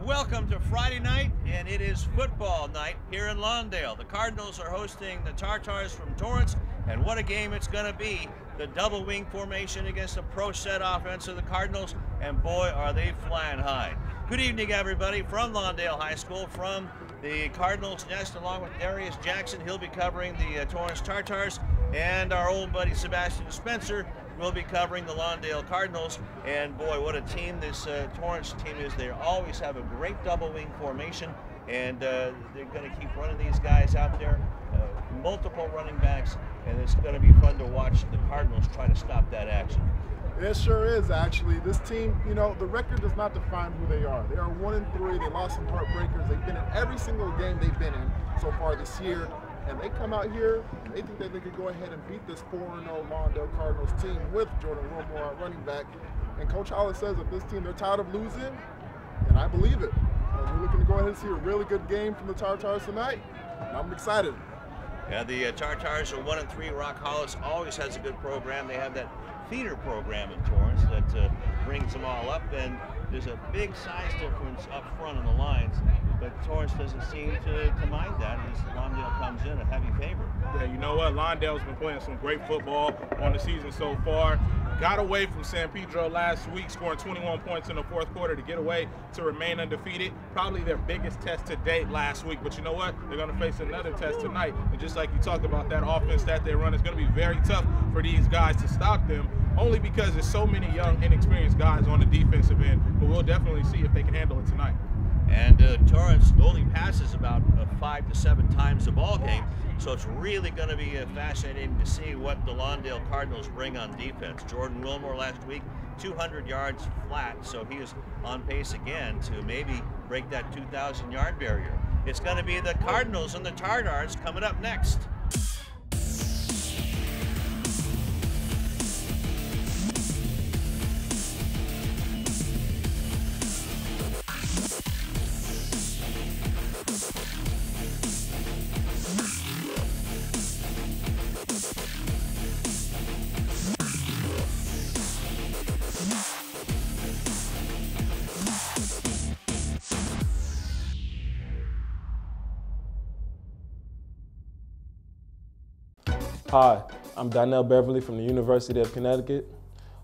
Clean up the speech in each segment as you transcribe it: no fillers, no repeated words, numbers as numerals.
welcome to Friday night, and it is football night here in Lawndale. The Cardinals are hosting the Tartars from Torrance, and what a game it's going to be. The double wing formation against the pro set offense of the Cardinals, and boy, are they flying high. Good evening, everybody, from Lawndale High School, from the Cardinals nest, along with Darius Jackson. He'll be covering the Torrance TarTars, and our old buddy Sebastian Spencer will be covering the Lawndale Cardinals. And boy, what a team this Torrance team is. They always have a great double wing formation, and they're going to keep running these guys out there, multiple running backs, and it's going to be fun to watch the Cardinals try to stop that action. It sure is, actually. This team, you know, the record does not define who they are. They are 1-3. They lost some heartbreakers. They've been in every single game they've been in so far this year. And they come out here and they think that they could go ahead and beat this 4-0 Lawndale Cardinals team with Jordan Wilmore at running back. And Coach Hollis says that this team, they're tired of losing, and I believe it. We're looking to go ahead and see a really good game from the Tartars tonight, and I'm excited. Yeah, the Tartars are 1-3. Rock Hollis always has a good program. They have that feeder program in Torrance that brings them all up, and there's a big size difference up front on the lines, but Torrance doesn't seem to mind that as Lawndale comes in a heavy favorite. Yeah, you know what? Lawndale's been playing some great football on the season so far. Got away from San Pedro last week, scoring 21 points in the fourth quarter to get away to remain undefeated. Probably their biggest test to date last week, but you know what? They're going to face another test tonight. And just like you talked about, that offense that they run is going to be very tough for these guys to stop them, only because there's so many young, inexperienced guys on the defensive end. But we'll definitely see if they can handle it tonight. And Torrance only passes about 5 to 7 times a ball game, so it's really going to be fascinating to see what the Lawndale Cardinals bring on defense. Jordan Wilmore last week, 200 yards flat, so he is on pace again to maybe break that 2,000-yard barrier. It's going to be the Cardinals and the Tartars coming up next. Hi, I'm Donnell Beverly from the University of Connecticut,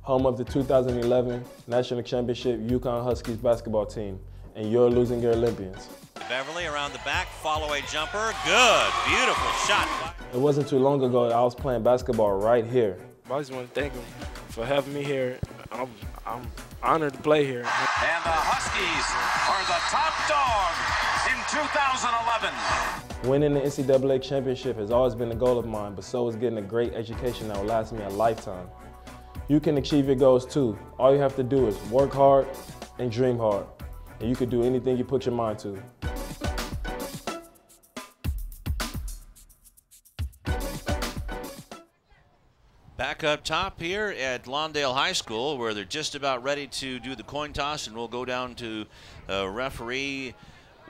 home of the 2011 National Championship Yukon Huskies basketball team, and you're losing your Olympians. Beverly around the back, follow-away jumper, good, beautiful shot. It wasn't too long ago that I was playing basketball right here. I just want to thank him for having me here. I'm honored to play here. And the Huskies are the top dog in 2011. Winning the NCAA championship has always been a goal of mine, but so is getting a great education that will last me a lifetime. You can achieve your goals too. All you have to do is work hard and dream hard, and you can do anything you put your mind to. Back up top here at Lawndale High School, where they're just about ready to do the coin toss, and we'll go down to referee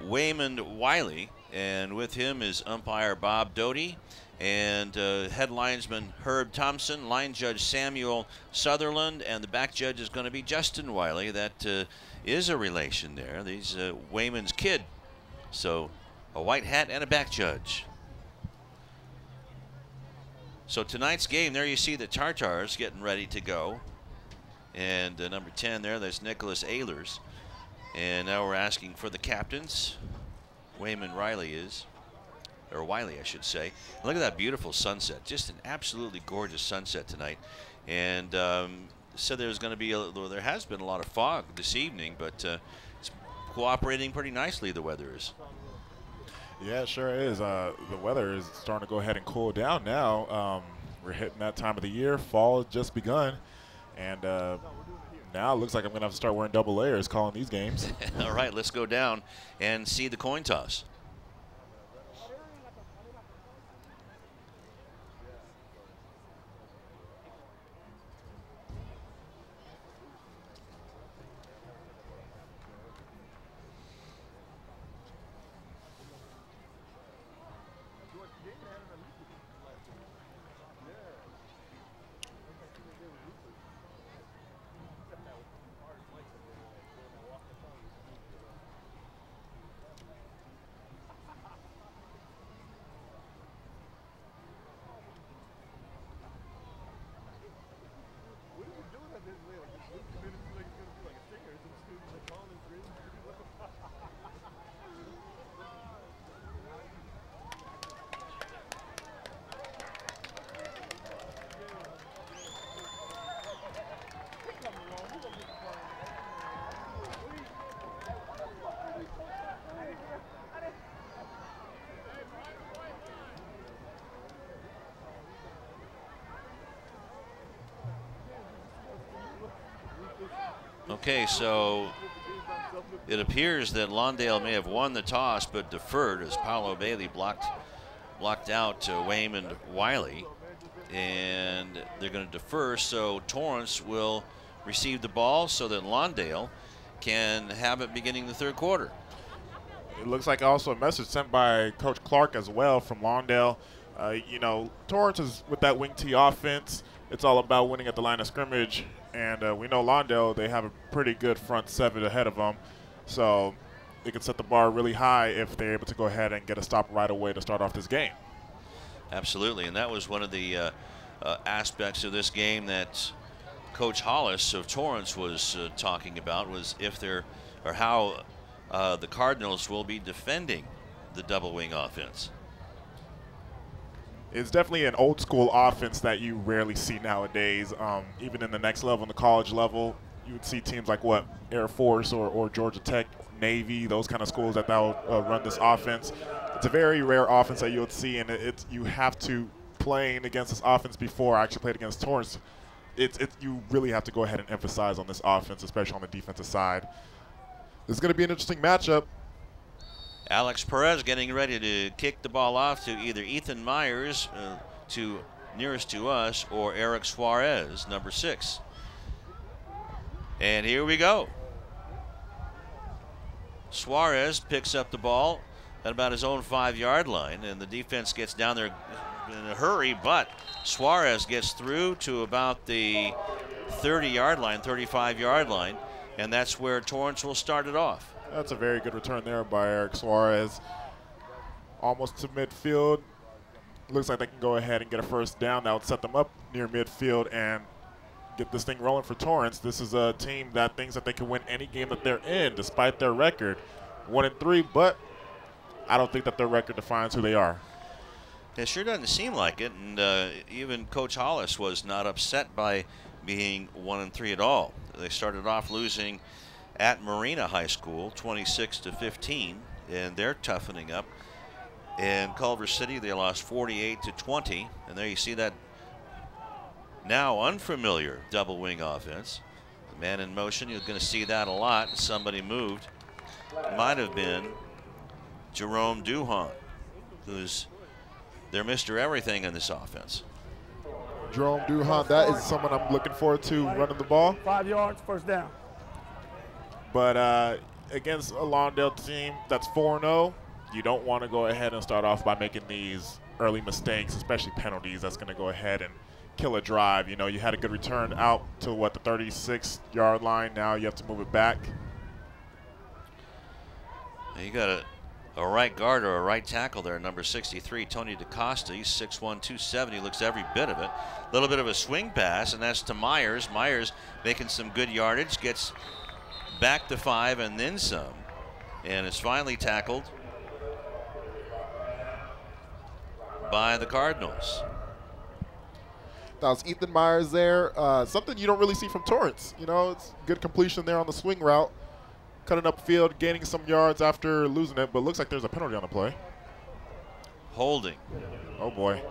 Wayman Wiley, and with him is umpire Bob Doty, and head linesman Herb Thompson, line judge Samuel Sutherland, and the back judge is going to be Justin Wiley. That is a relation there. He's Wayman's kid, so a white hat and a back judge. So tonight's game, there you see the Tartars getting ready to go. And number 10 there, that's Nicholas Ehlers. And now we're asking for the captains. Wayman Riley is, or Wiley, I should say. Look at that beautiful sunset. Just an absolutely gorgeous sunset tonight. And so there's going to be, there has been a lot of fog this evening, but it's cooperating pretty nicely, the weather is. Yeah, it sure is. The weather is starting to go ahead and cool down now. We're hitting that time of the year. Fall has just begun. And now it looks like I'm going to have to start wearing double layers calling these games. All right, let's go down and see the coin toss. Okay, so it appears that Lawndale may have won the toss but deferred as Paolo Bailey blocked out Waymond Wiley. And they're going to defer, so Torrance will receive the ball so that Lawndale can have it beginning the third quarter. It looks like also a message sent by Coach Clark as well from Lawndale. You know, Torrance is with that wing T offense. It's all about winning at the line of scrimmage. And we know Lawndale, they have a pretty good front seven ahead of them. So they can set the bar really high if they're able to go ahead and get a stop right away to start off this game. Absolutely, and that was one of the aspects of this game that Coach Hollis of Torrance was talking about, was if they're, or how the Cardinals will be defending the double wing offense. It's definitely an old school offense that you rarely see nowadays. Even in the next level, in the college level, you would see teams like what, Air Force or Georgia Tech, Navy, those kind of schools that run this offense. It's a very rare offense that you'll see, and you have to playing against this offense before I actually played against Torrance. You really have to go ahead and emphasize on this offense, especially on the defensive side. This is going to be an interesting matchup. Alex Perez getting ready to kick the ball off to either Ethan Myers, nearest to us, or Eric Suarez, number 6. And here we go. Suarez picks up the ball at about his own 5-yard line, and the defense gets down there in a hurry, but Suarez gets through to about the 30-yard line, 35-yard line, and that's where Torrance will start it off. That's a very good return there by Eric Suarez. Almost to midfield. Looks like they can go ahead and get a first down. That would set them up near midfield and get this thing rolling for Torrance. This is a team that thinks that they can win any game that they're in, despite their record. 1-3, but I don't think that their record defines who they are. It sure doesn't seem like it, and even Coach Hollis was not upset by being 1-3 at all. They started off losing at Marina High School, 26-15, and they're toughening up. In Culver City, they lost 48-20, and there you see that now unfamiliar double wing offense. The man in motion, you're going to see that a lot. Somebody moved. Might have been Jerome Duhon, who's their Mr. Everything in this offense. Jerome Duhon, that is someone I'm looking forward to running the ball. 5 yards, first down. But against a Lawndale team that's 4-0, you don't want to go ahead and start off by making these early mistakes, especially penalties. That's going to go ahead and kill a drive. You know, you had a good return out to, what, the 36-yard line. Now you have to move it back. You got a right guard or a right tackle there, number 63, Tony DaCosta. He's 6'1", 270, looks every bit of it. A little bit of a swing pass, and that's to Myers. Myers making some good yardage, gets back to 5 and then some, and is finally tackled by the Cardinals. That was Ethan Myers there. Something you don't really see from Torrance. You know, it's good completion there on the swing route. Cutting upfield, gaining some yards after losing it, but looks like there's a penalty on the play. Holding. Oh, boy.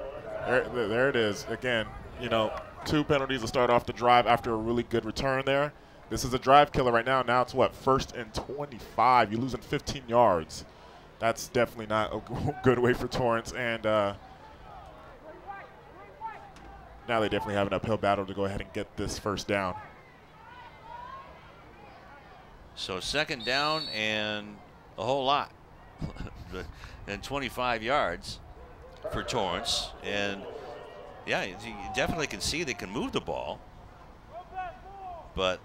There it is. Again, you know, 2 penalties to start off the drive after a really good return there. This is a drive killer right now. Now it's, what, 1st and 25. You're losing 15 yards. That's definitely not a good way for Torrance. And now they definitely have an uphill battle to go ahead and get this first down. So 2nd down and a whole lot, and 25 yards for Torrance. And yeah, you definitely can see they can move the ball, but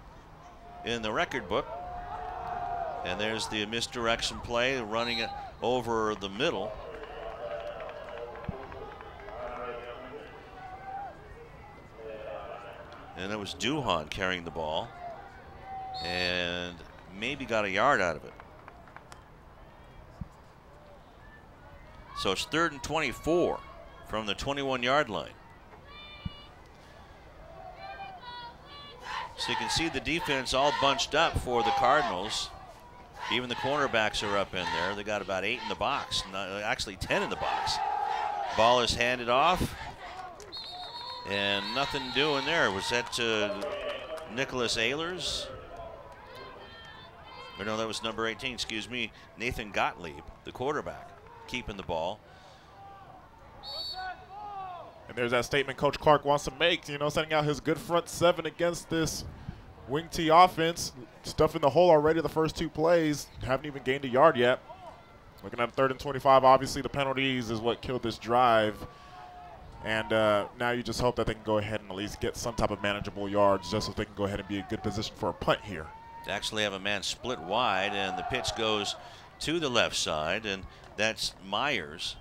in the record book, and there's the misdirection play, running it over the middle. And it was Duhon carrying the ball, and maybe got a yard out of it. So it's 3rd and 24 from the 21-yard line. So you can see the defense all bunched up for the Cardinals. Even the cornerbacks are up in there. They got about 8 in the box, actually 10 in the box. Ball is handed off, and nothing doing there. Was that Nicholas Ehlers? Or no, that was number 18, excuse me, Nathan Gottlieb, the quarterback, keeping the ball. And there's that statement Coach Clark wants to make, you know, sending out his good front seven against this wing T offense. Stuff in the hole already the first 2 plays. Haven't even gained a yard yet. Looking at 3rd and 25, obviously the penalties is what killed this drive. And now you just hope that they can go ahead and at least get some type of manageable yards just so they can go ahead and be in good position for a punt here. They actually have a man split wide, and the pitch goes to the left side, and that's Myers.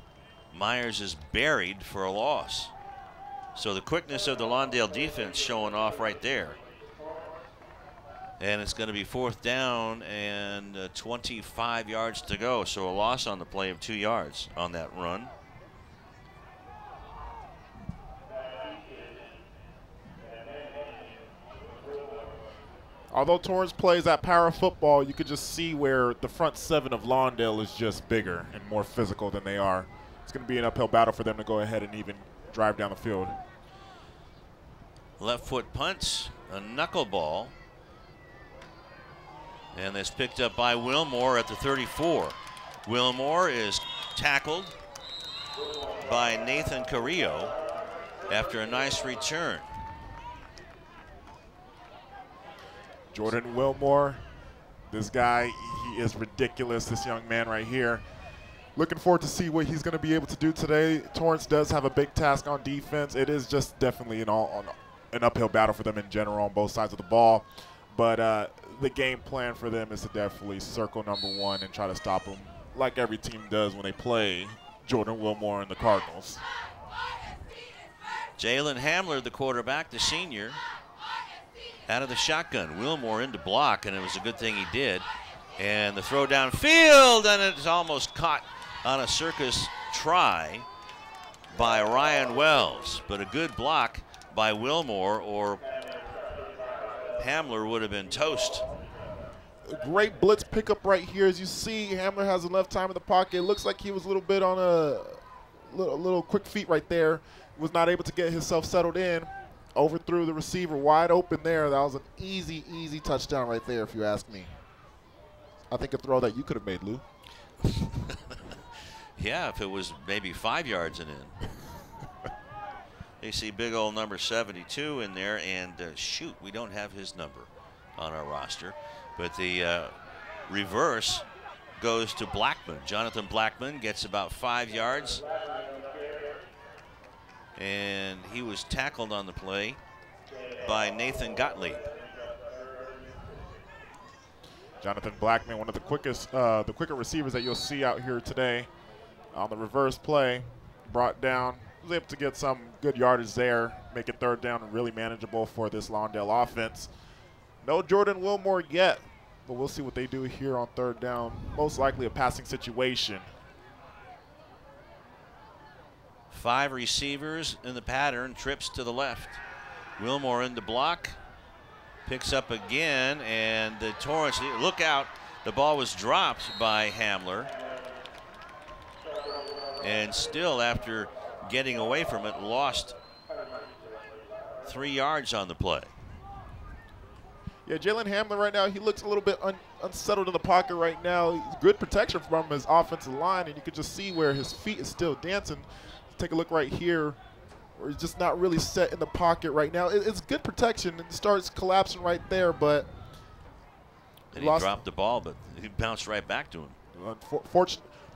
Myers is buried for a loss. So the quickness of the Lawndale defense showing off right there. And it's going to be 4th down and 25 yards to go. So a loss on the play of 2 yards on that run. Although Torrance plays that power football, you could just see where the front 7 of Lawndale is just bigger and more physical than they are. It's going to be an uphill battle for them to go ahead and even drive down the field. Left foot punts, a knuckleball. And that's picked up by Wilmore at the 34. Wilmore is tackled by Nathan Carrillo after a nice return. Jordan Wilmore, this guy, he is ridiculous, this young man right here. Looking forward to see what he's going to be able to do today. Torrance does have a big task on defense. It is just definitely an uphill battle for them in general on both sides of the ball. But the game plan for them is to definitely circle number 1 and try to stop him like every team does when they play Jordan Wilmore and the Cardinals. Jalen Hamler, the quarterback, the senior, out of the shotgun. Wilmore into block, and it was a good thing he did. And the throw downfield, and it's almost caught on a circus try by Ryan Wells. But a good block by Wilmore, or Hamler would have been toast. A great blitz pickup right here. As you see, Hamler has enough time in the pocket. It looks like he was a little bit on a little quick feet right there. Was not able to get himself settled in. Overthrew the receiver wide open there. That was an easy, easy touchdown right there, if you ask me. I think a throw that you could have made, Lou. Yeah, if it was maybe 5 yards and in. You see big old number 72 in there, and shoot, we don't have his number on our roster. But the reverse goes to Blackman. Jonathan Blackman gets about 5 yards. And he was tackled on the play by Nathan Gottlieb. Jonathan Blackman, one of the quicker receivers that you'll see out here today. On the reverse play, brought down, was able to get some good yardage there, make it 3rd down and really manageable for this Lawndale offense. No Jordan Wilmore yet, but we'll see what they do here on 3rd down. Most likely a passing situation. 5 receivers in the pattern, trips to the left. Wilmore in the block, picks up again, and the Torrance, look out, the ball was dropped by Hamler. And still, after getting away from it, lost 3 yards on the play. Yeah, Jalen Hamler right now, he looks a little bit unsettled in the pocket right now. Good protection from his offensive line, and you can just see where his feet is still dancing. Take a look right here, where he's just not really set in the pocket right now. It's good protection, and starts collapsing right there, but and he dropped the ball, but he bounced right back to him.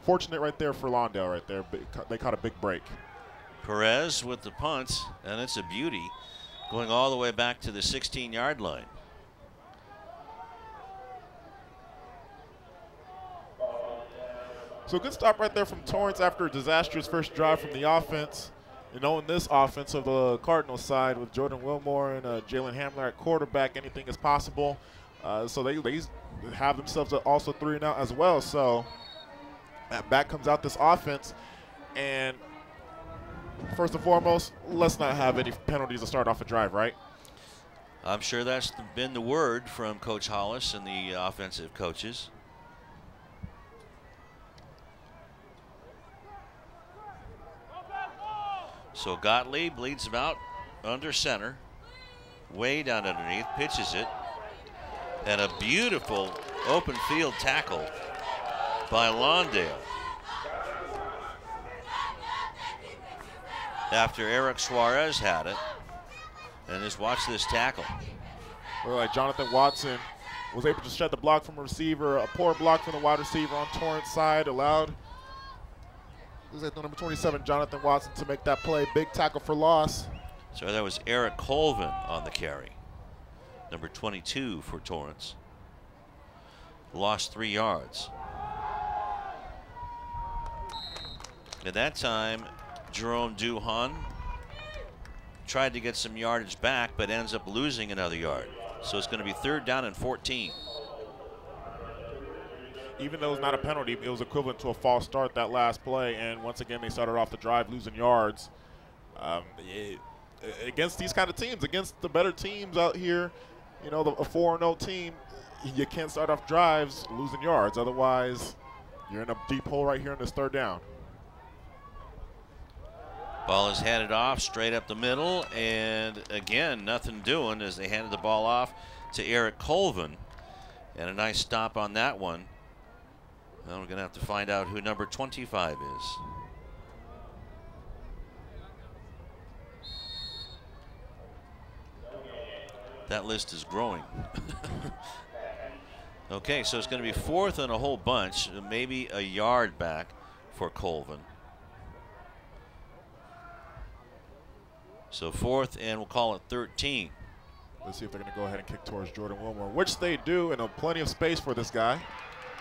Fortunate right there for Lawndale right there. They caught a big break. Perez with the punt, and it's a beauty, going all the way back to the 16-yard line. So good stop right there from Torrance after a disastrous first drive from the offense. You know, in this offense of the Cardinals side with Jordan Wilmore and Jalen Hamler at quarterback, anything is possible. So they have themselves also 3 and out as well. So back comes out this offense. And first and foremost, let's not have any penalties to start off a drive, right? I'm sure that's been the word from Coach Hollis and the offensive coaches. So Gottlieb leads him out under center, way down underneath, pitches it, and a beautiful Open field tackle by Lawndale. After Eric Suarez had it. And just watch this tackle. Well, like Jonathan Watson was able to shed the block from a receiver. A poor block from the wide receiver on Torrance side allowed number 27, Jonathan Watson, to make that play. Big tackle for loss. So that was Eric Colvin on the carry. Number 22 for Torrance. Lost 3 yards. At that time, Jerome Duhon tried to get some yardage back, but ends up losing another yard. So it's going to be 3rd down and 14. Even though it was not a penalty, it was equivalent to a false start that last play. And once again, they started off the drive losing yards. Against these kind of teams, against the better teams out here, you know, a 4-0 team, you can't start off drives losing yards. Otherwise, you're in a deep hole right here in this 3rd down. Ball is handed off straight up the middle, and again, nothing doing as they handed the ball off to Eric Colvin. And a nice stop on that one. Well, we're going to have to find out who number 25 is. That list is growing. Okay, so it's going to be 4th and a whole bunch, maybe a yard back for Colvin. So 4th, and we'll call it 13. Let's see if they're going to go ahead and kick towards Jordan Wilmore, which they do, and plenty of space for this guy.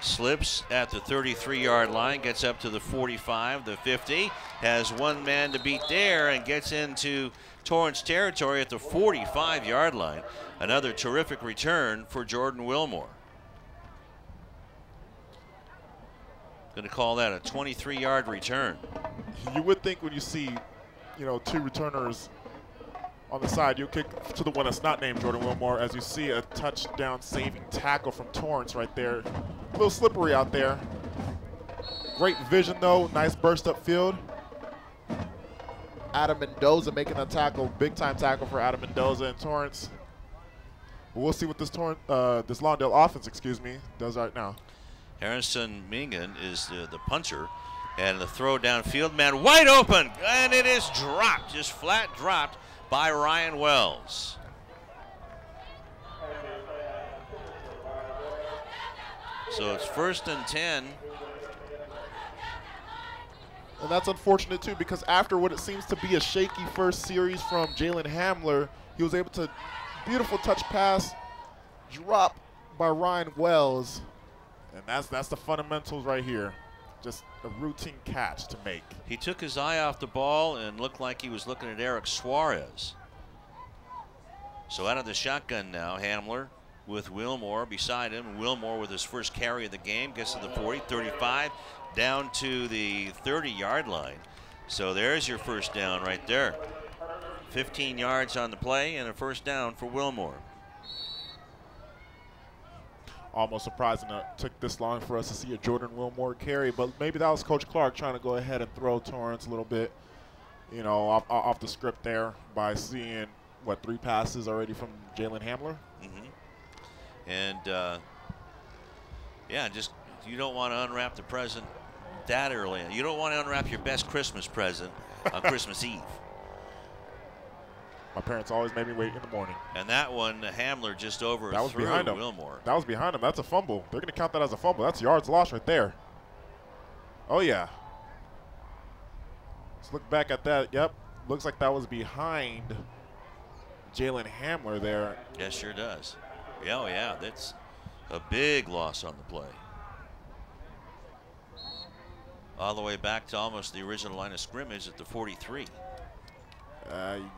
Slips at the 33-yard line, gets up to the 45, the 50, has one man to beat there, and gets into Torrance territory at the 45-yard line. Another terrific return for Jordan Wilmore. Going to call that a 23-yard return. You would think when you see, you know, 2 returners on the side, you'll kick to the one that's not named Jordan Wilmore, as you see a touchdown saving tackle from Torrance right there. A little slippery out there. Great vision though, nice burst up field. Adam Mendoza making a tackle, big time tackle for Adam Mendoza and Torrance. But we'll see what this Lawndale offense, does right now. Harrison Mingan is the punter, and the throw downfield, man wide open, and it is dropped, just flat dropped by Ryan Wells. So it's 1st and 10. And that's unfortunate too, because after what it seems to be a shaky first series from Jalen Hamler, he was able to, beautiful touch pass, drop by Ryan Wells. And that's the fundamentals right here. Just a routine catch to make. He took his eye off the ball and looked like he was looking at Eric Suarez. So out of the shotgun now, Hamler with Wilmore beside him. Wilmore with his first carry of the game gets to the 40, 35, down to the 30-yard line. So there's your first down right there. 15 yards on the play and a first down for Wilmore. Almost surprising it took this long for us to see a Jordan Wilmore carry, but maybe that was Coach Clark trying to go ahead and throw Torrance a little bit, you know, off the script there by seeing, what, 3 passes already from Jalen Hamler? And, yeah, just you don't want to unwrap the present that early. You don't want to unwrap your best Christmas present on Christmas Eve. My parents always made me wait in the morning. And that one, Hamler just over that was behind him. Wilmore. That was behind him. That's a fumble. They're going to count that as a fumble. That's yards lost right there. Oh, yeah. Let's look back at that. Yep. Looks like that was behind Jalen Hamler there. Yes, sure does. Yeah, oh, yeah. That's a big loss on the play. All the way back to almost the original line of scrimmage at the 43.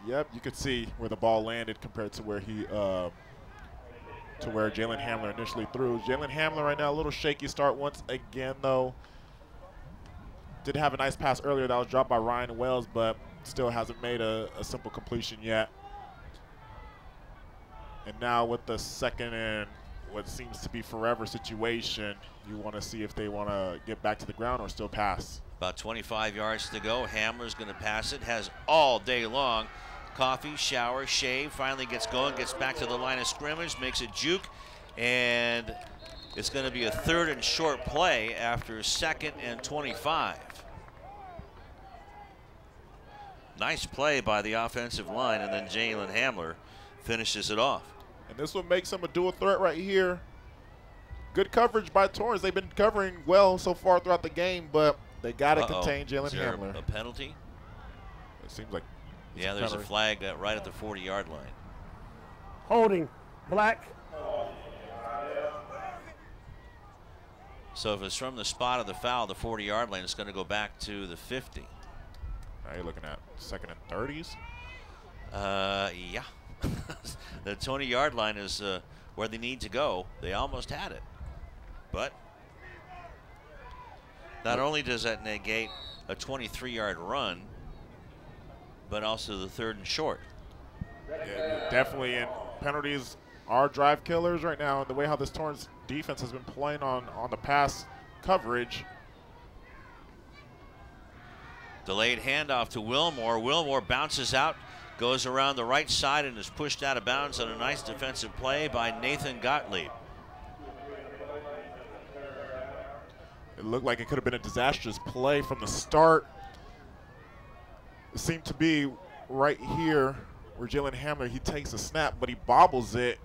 Yep, you could see where the ball landed compared to where Jalen Hamler initially threw. Jalen Hamler right now a little shaky start once again though. Did have a nice pass earlier that was dropped by Ryan Wells, but still hasn't made a simple completion yet. And now with the 2nd and what seems to be forever situation, you want to see if they want to get back to the ground or still pass. About 25 yards to go. Hamler's going to pass it. Has all day long. Coffee, shower, shave. Finally gets going. Gets back to the line of scrimmage. Makes a juke. And It's going to be a 3rd and short play after 2nd and 25. Nice play by the offensive line, and then Jalen Hamler finishes it off. And this one makes him a dual threat right here. Good coverage by Torrance. They've been covering well so far throughout the game, but they got to contain Jalen Hamler. A penalty? It seems like. Yeah, there's a flag right at the 40-yard line. Holding, black. So if it's from the spot of the foul, the 40-yard line, it's going to go back to the 50. Now you're looking at 2nd and 30s? Yeah. The 20-yard line is where they need to go. They almost had it. But not only does that negate a 23-yard run, but also the 3rd and short. Yeah, definitely. And penalties are drive killers right now. The way how this Torrance defense has been playing on the pass coverage. Delayed handoff to Wilmore. Wilmore bounces out, goes around the right side, and is pushed out of bounds on a nice defensive play by Nathan Gottlieb. It looked like it could have been a disastrous play from the start. It seemed to be right here where Jalen Hamler, he takes a snap, but he bobbles it.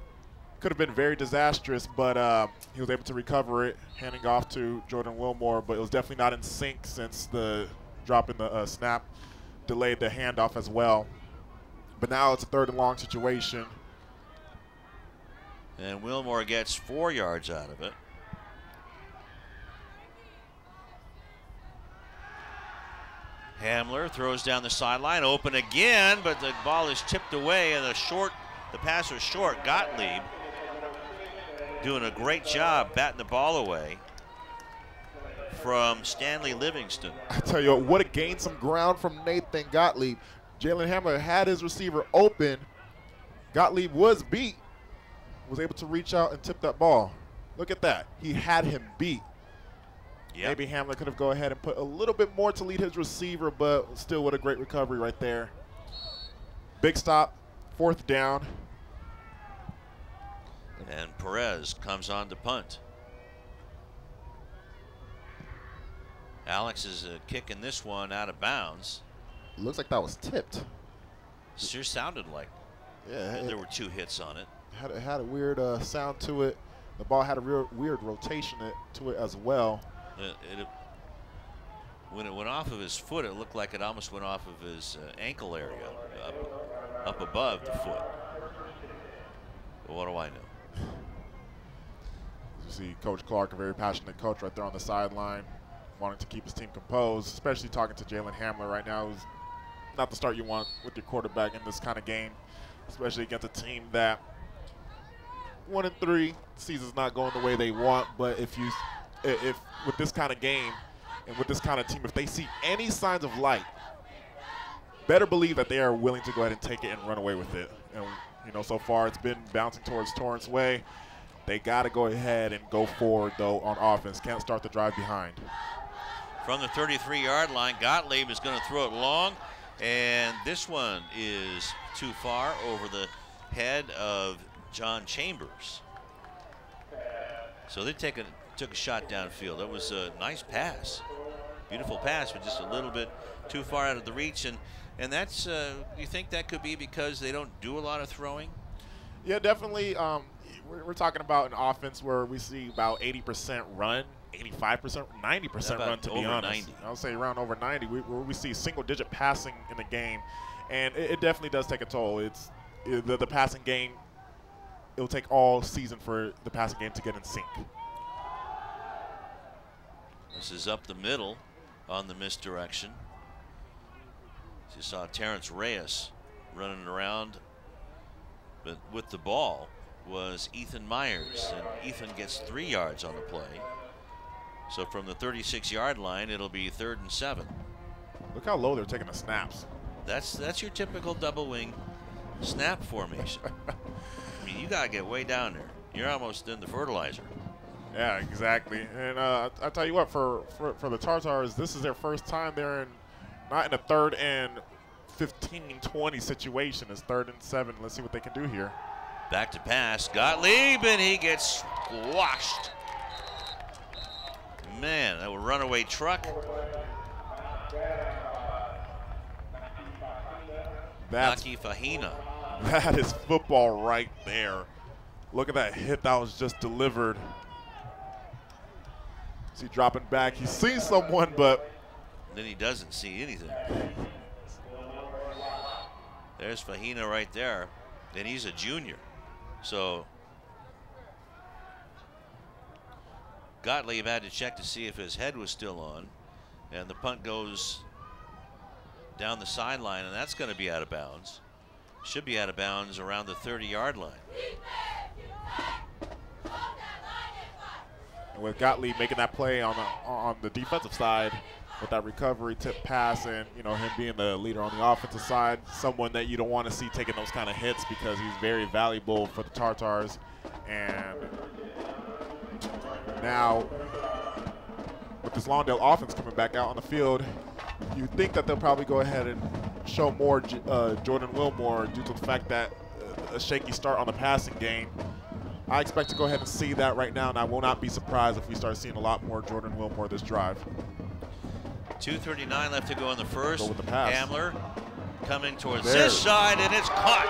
Could have been very disastrous, but he was able to recover it, handing off to Jordan Wilmore, but it was definitely not in sync since the drop in the snap delayed the handoff as well. But now it's a 3rd and long situation. And Wilmore gets 4 yards out of it. Hamler throws down the sideline, open again, but the ball is tipped away, and the pass was short. Gottlieb doing a great job batting the ball away from Stanley Livingston. I tell you what, have gained some ground from Nathan Gottlieb. Jalen Hamler had his receiver open. Gottlieb was beat, was able to reach out and tip that ball. Look at that. He had him beat. Yep. Maybe Hamler could have go ahead and put a little bit more to lead his receiver, but still what a great recovery right there. Big stop, 4th down. And Perez comes on to punt. Alex is kicking this one out of bounds. Looks like that was tipped. Sure sounded like. Yeah. There were 2 hits on it. Had a weird sound to it. The ball had a real weird rotation to it as well. When it went off of his foot, it looked like it almost went off of his ankle area, up above the foot. But what do I know? You see Coach Clark, a very passionate coach right there on the sideline, wanting to keep his team composed, especially talking to Jalen Hamler right now, who's not the start you want with your quarterback in this kind of game, especially against a team that 1-3, season's not going the way they want. But if with this kind of game and with this kind of team, if they see any signs of light, better believe that they are willing to go ahead and take it and run away with it. And you know, so far it's been bouncing towards Torrance way. They got to go ahead and go forward though on offense. Can't start the drive behind. From the 33-yard line, Gottlieb is going to throw it long, and this one is too far over the head of John Chambers. So they took a shot downfield. That was a nice pass. Beautiful pass, but just a little bit too far out of the reach. And that's, you think that could be because they don't do a lot of throwing? Yeah, definitely. We're talking about an offense where we see about 80% run, 85%, 90% run, to be honest. 90. I would say around over 90, where we see single-digit passing in the game. And it definitely does take a toll. It's the passing game. It'll take all season for the passing game to get in sync. This is up the middle on the misdirection. You saw Terrence Reyes running around, but with the ball was Ethan Myers, and Ethan gets 3 yards on the play. So from the 36-yard line, it'll be 3rd and 7. Look how low they're taking the snaps. That's your typical double wing snap formation. I mean, you gotta get way down there. You're almost in the fertilizer. Yeah, exactly. And I tell you what, for the Tartars, this is their first time they're not in a 3rd and 15, 20 situation. It's 3rd and 7. Let's see what they can do here. Back to pass, Gottlieb, and he gets squashed a runaway truck. That's Naki Fahina. That is football right there. Look at that hit that was just delivered. See dropping back. He sees someone, but then he doesn't see anything. There's Fahina right there, and he's a junior. So Gottlieb had to check to see if his head was still on, and the punt goes down the sideline, and that's going to be out of bounds. Should be out of bounds around the 30-yard line. And with Gottlieb making that play on the defensive side with that recovery tip pass, and him being the leader on the offensive side, someone that you don't want to see taking those kind of hits because he's very valuable for the Tartars. And now with this Lawndale offense coming back out on the field, you think that they'll probably go ahead and show more Jordan Wilmore due to the fact that a shaky start on the passing game. I expect to go ahead and see that right now, and I will not be surprised if we start seeing a lot more Jordan Wilmore this drive. 2:39 left to go in the first. Go with the pass. Hamler coming towards this side, and it's caught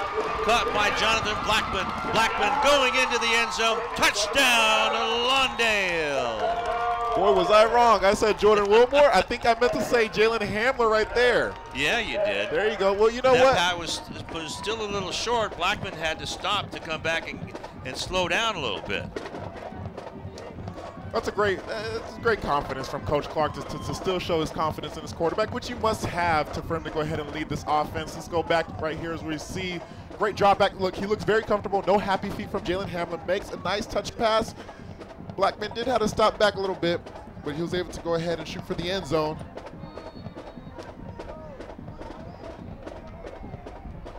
by Jonathan Blackman. Blackman going into the end zone. Touchdown, Lawndale. Boy, was I wrong. I said Jordan Wilmore. I think I meant to say Jalen Hamler right there. Yeah, you did. There you go. Well, you know what? That was still a little short. Blackman had to stop to come back and slow down a little bit. That's a great confidence from Coach Clark to still show his confidence in his quarterback, which you must have for him to go ahead and lead this offense. Let's go back right here as we see great drop back. Look, he looks very comfortable. No happy feet from Jalen Hamlin. Makes a nice touch pass. Blackman did have to stop back a little bit, but he was able to go ahead and shoot for the end zone.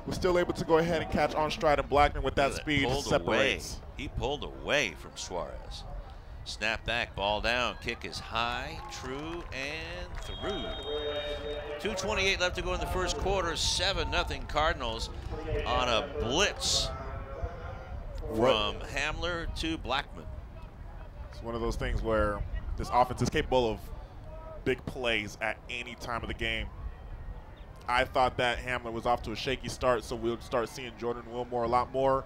Was still able to go ahead and catch on stride, and Blackman with that speed separates. He pulled away from Suarez. Snap back, ball down, kick is high, true, and through. 2:28 left to go in the first quarter. 7-0 Cardinals on a blitz from Hamler to Blackman. It's one of those things where this offense is capable of big plays at any time of the game. I thought that Hamler was off to a shaky start, so we'll start seeing Jordan Wilmore a lot more.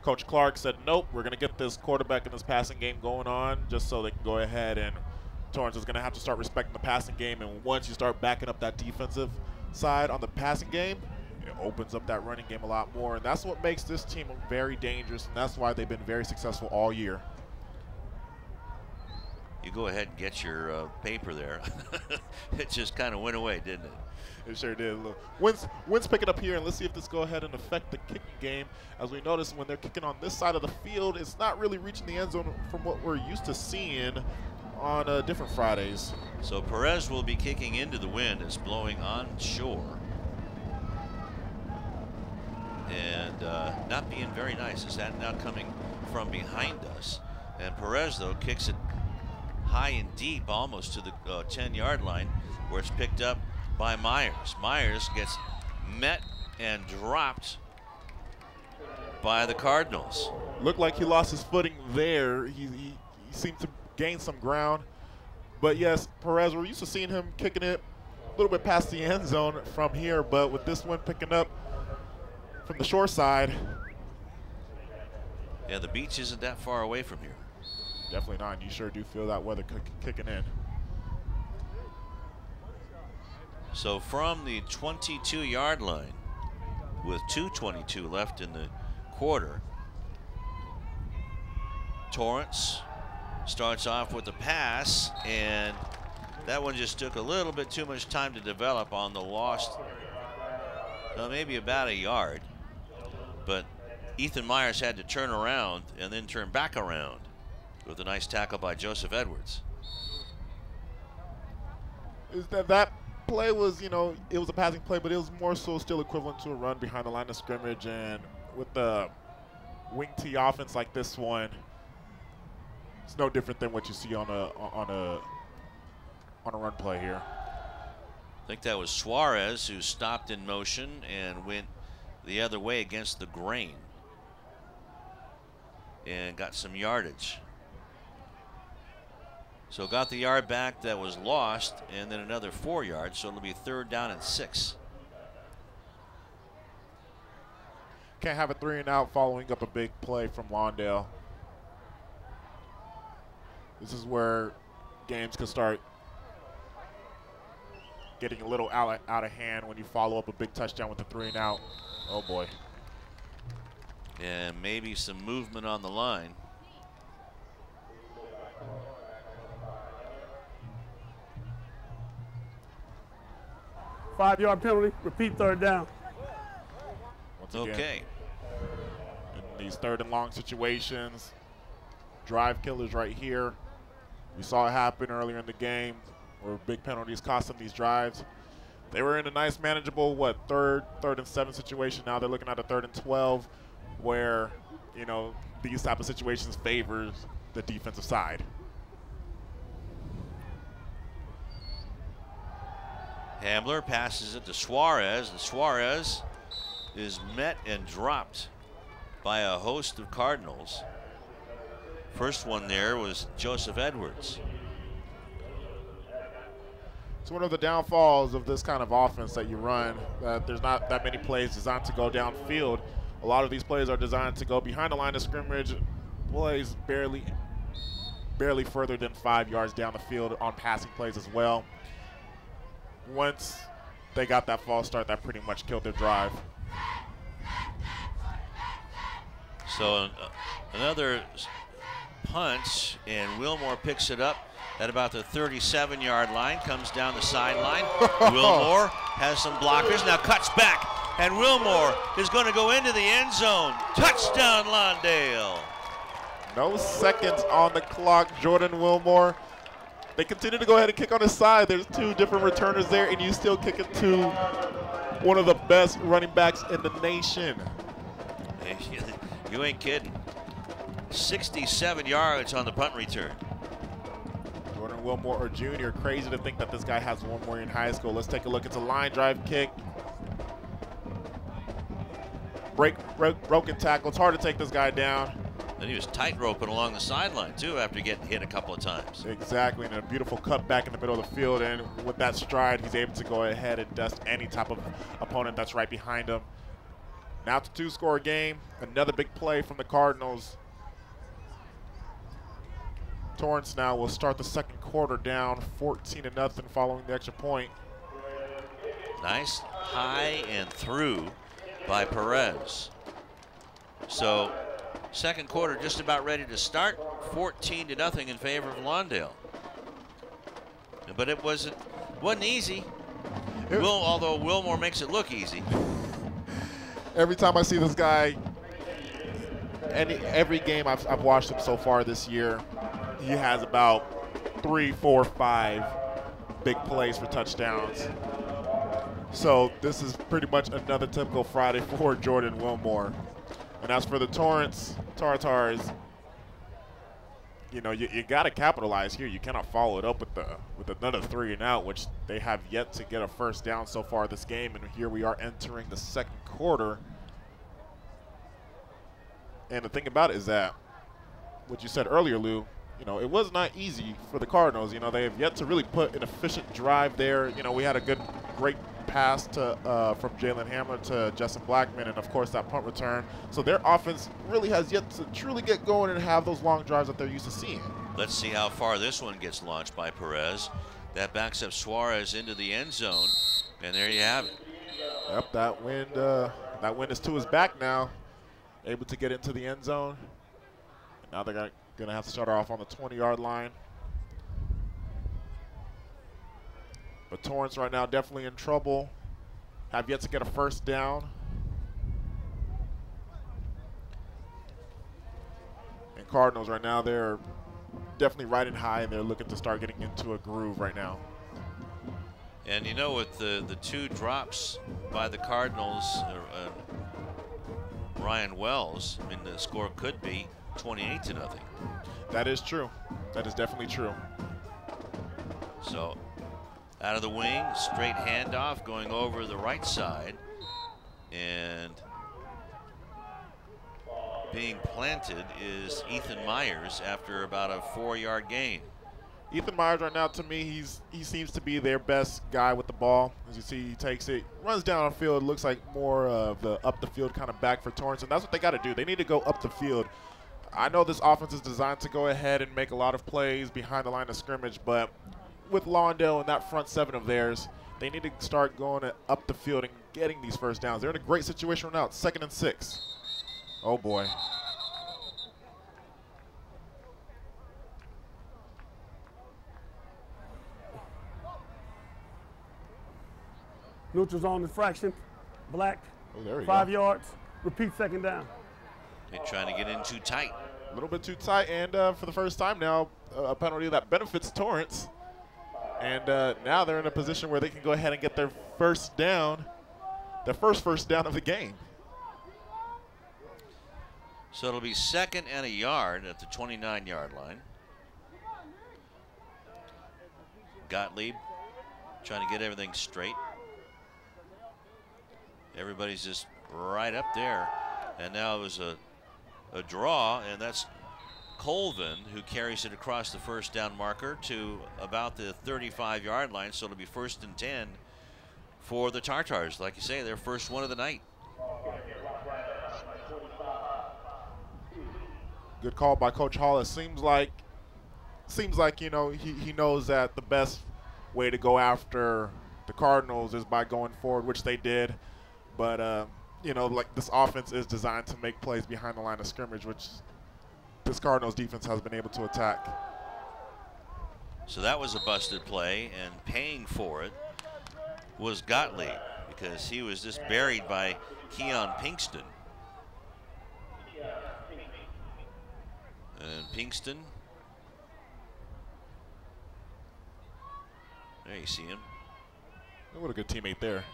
Coach Clark said, nope, we're going to get this quarterback in this passing game going on just so they can go ahead, and Torrance is going to have to start respecting the passing game. And once you start backing up that defensive side on the passing game, it opens up that running game a lot more. And that's what makes this team very dangerous, and that's why they've been very successful all year. You go ahead and get your paper there. It just kind of went away, didn't it? It sure did. Look, wind's picking up here, and let's see if this go ahead and affect the kicking game. As we notice, when they're kicking on this side of the field, it's not really reaching the end zone from what we're used to seeing on different Fridays. So Perez will be kicking into the wind. It's blowing onshore. And not being very nice. Is that now coming from behind us? And Perez, though, kicks it high and deep, almost to the 10-yard line, where it's picked up by Myers. Myers gets met and dropped by the Cardinals. Looked like he lost his footing there. He seemed to gain some ground. But yes, Perez, we're used to seeing him kicking it a little bit past the end zone from here, but with this one picking up from the shore side. Yeah, the beach isn't that far away from here. Definitely not. You sure do feel that weather kicking in. So from the 22-yard line, with 2:22 left in the quarter, Torrance starts off with a pass, and that one just took a little bit too much time to develop on the lost, maybe about a yard. But Ethan Myers had to turn around and then turn back around with a nice tackle by Joseph Edwards. Is that play was, it was a passing play, but it was more so still equivalent to a run behind the line of scrimmage. And with the wing T offense like this one, it's no different than what you see on a run play here. I think that was Suarez who stopped in motion and went the other way against the grain and got some yardage. So got the yard back that was lost, and then another 4 yards, so it'll be 3rd down and 6. Can't have a 3 and out following up a big play from Lawndale. This is where games can start getting a little out of hand when you follow up a big touchdown with a 3 and out. Oh boy. And maybe some movement on the line. Five-yard penalty, repeat 3rd down. Once again, Okay. in these 3rd and long situations, drive killers right here. We saw it happen earlier in the game where big penalties cost them these drives. They were in a nice manageable, third and 7 situation. Now they're looking at a 3rd and 12 where, you know, these type of situations favors the defensive side. Hambler passes it to Suarez, and Suarez is met and dropped by a host of Cardinals. First one there was Joseph Edwards. It's one of the downfalls of this kind of offense that you run. There's not that many plays designed to go downfield. A lot of these plays are designed to go behind the line of scrimmage, plays barely further than 5 yards down the field on passing plays as well. Once they got that false start, that pretty much killed their drive. So another punch, and Wilmore picks it up at about the 37-yard line, comes down the sideline. Wilmore has some blockers, now cuts back, and Wilmore is going to go into the end zone. Touchdown, Lawndale. No seconds on the clock, Jordan Wilmore. They continue to go ahead and kick on his side. There's 2 different returners there, and you still kick it to one of the best running backs in the nation. You ain't kidding. 67 yards on the punt return. Jordan Wilmore, Jr., crazy to think that this guy has 1 more year in high school. Let's take a look. It's a line drive kick. Broken tackle. It's hard to take this guy down. And he was tight roping along the sideline, too, after getting hit a couple of times. Exactly, and a beautiful cut back in the middle of the field. And with that stride, he's able to go ahead and dust any type of opponent that's right behind him. Now it's a 2-score game. Another big play from the Cardinals. Torrance now will start the 2nd quarter down 14-0 following the extra point. Nice high and through by Perez. So 2nd quarter just about ready to start. 14-0 in favor of Lawndale. But it wasn't easy. Although Wilmore makes it look easy. Every time I see this guy, every game I've watched him so far this year, he has about 3, 4, 5 big plays for touchdowns. So this is pretty much another typical Friday for Jordan Wilmore. And as for the Torrance TarTars, you know, you got to capitalize here. You cannot follow it up with another 3 and out, which they have yet to get a 1st down so far this game. And here we are entering the 2nd quarter. And the thing about it is that what you said earlier, Lou, you know, it was not easy for the Cardinals. You know, they have yet to really put an efficient drive there. You know, we had a great pass to from Jalen Hamler to Justin Blackman, and of course that punt return. So their offense really has yet to truly get going and have those long drives that they're used to seeing. Let's see how far this one gets launched by Perez. That backs up Suarez into the end zone, and there you have it. Yep, that wind is to his back now. Able to get into the end zone. And now they're going to have to start off on the 20-yard line. But Torrance right now definitely in trouble. Have yet to get a 1st down. And Cardinals right now, they're definitely riding high, and they're looking to start getting into a groove right now. And you know, with the 2 drops by the Cardinals, Ryan Wells, I mean, the score could be 28-0. That is true. That is definitely true. So out of the wing, straight handoff going over the right side, and being planted is Ethan Myers after about a 4-yard gain. Ethan Myers right now, to me, he seems to be their best guy with the ball. As you see, he takes it, runs down the field, looks like more of the up the field kind of back for Torrance, and that's what they got to do. They need to go up the field. I know this offense is designed to go ahead and make a lot of plays behind the line of scrimmage, but with Lawndale and that front seven of theirs, they need to start going up the field and getting these first downs. They're in a great situation right now. It's 2nd and 6. Oh, boy. Neutral zone infraction, black, Oh, there we 5 go. yards, repeat 2nd down. They're trying to get in too tight. A little bit too tight, and for the first time now, a penalty that benefits Torrance. And now they're in a position where they can go ahead and get their first down, their first down of the game. So it'll be 2nd and a yard at the 29-yard line. Gottlieb trying to get everything straight. Everybody's just right up there. And now it was a draw, and that's Colvin who carries it across the first down marker to about the 35-yard line. So it'll be 1st and 10 for the Tartars. Like you say, their first one of the night. Good call by Coach Hall. It seems like you know, he knows that the best way to go after the Cardinals is by going forward, which they did. But you know, like, this offense is designed to make plays behind the line of scrimmage, which this Cardinals defense has been able to attack. So that was a busted play, and paying for it was Gottlieb, because he was just buried by Keon Pinkston. And Pinkston, there you see him. What a good teammate there.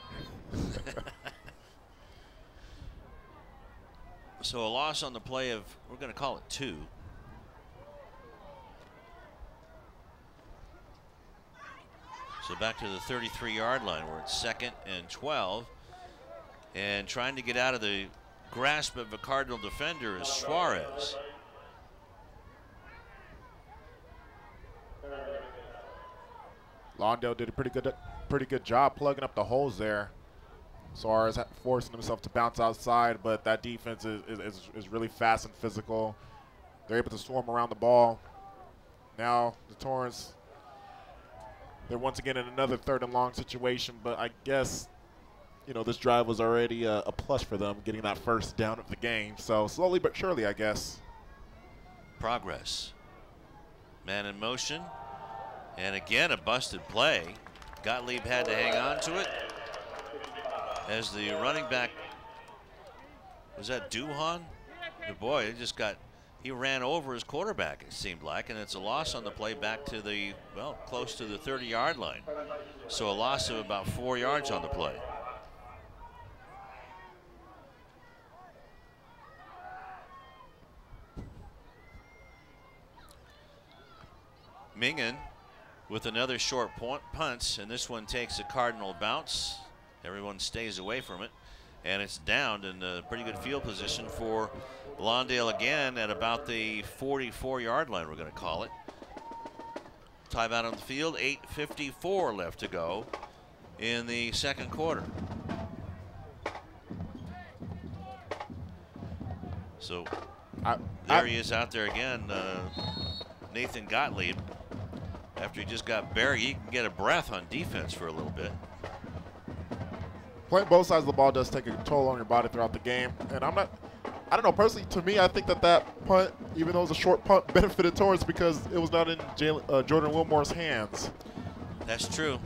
So a loss on the play of, we're going to call it 2. So back to the 33-yard line, where it's 2nd and 12. And trying to get out of the grasp of a Cardinal defender is Suarez. Lawndale did a pretty good job plugging up the holes there. Suarez forcing himself to bounce outside, but that defense is really fast and physical. They're able to swarm around the ball. Now the Torrance, they're once again in another 3rd and long situation, but I guess, you know, this drive was already a plus for them, getting that first down of the game. So slowly but surely, I guess. Progress. Man in motion. And again, a busted play. Gottlieb had to hang on to it, as the running back, was that Duhan? The boy, he ran over his quarterback, it seemed like, and it's a loss on the play back to the, well, close to the 30-yard line. So a loss of about 4 yards on the play. Mingen with another short punt, and this one takes a Cardinal bounce. Everyone stays away from it, and it's downed in a pretty good field position for Lawndale again at about the 44-yard line, we're going to call it. Timeout on the field, 8:54 left to go in the 2nd quarter. So there he is out there again, Nathan Gottlieb. After he just got buried, he can get a breath on defense for a little bit. Playing both sides of the ball does take a toll on your body throughout the game. And I don't know, personally, to me, I think that punt, even though it was a short punt, benefited Torrance because it was not in Jordan Wilmore's hands. That's true.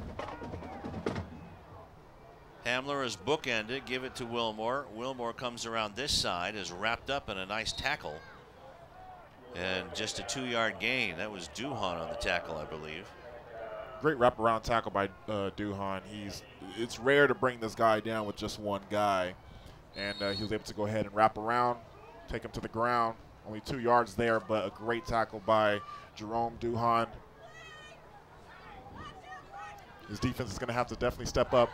Hamler is bookended, give it to Wilmore. Wilmore comes around this side, is wrapped up in a nice tackle. And just a 2-yard gain. That was Duhan on the tackle, I believe. Great wraparound tackle by Duhan. It's rare to bring this guy down with just one guy. And he was able to go ahead and wrap around, take him to the ground. Only 2 yards there, but a great tackle by Jerome Duhan. His defense is going to have to definitely step up.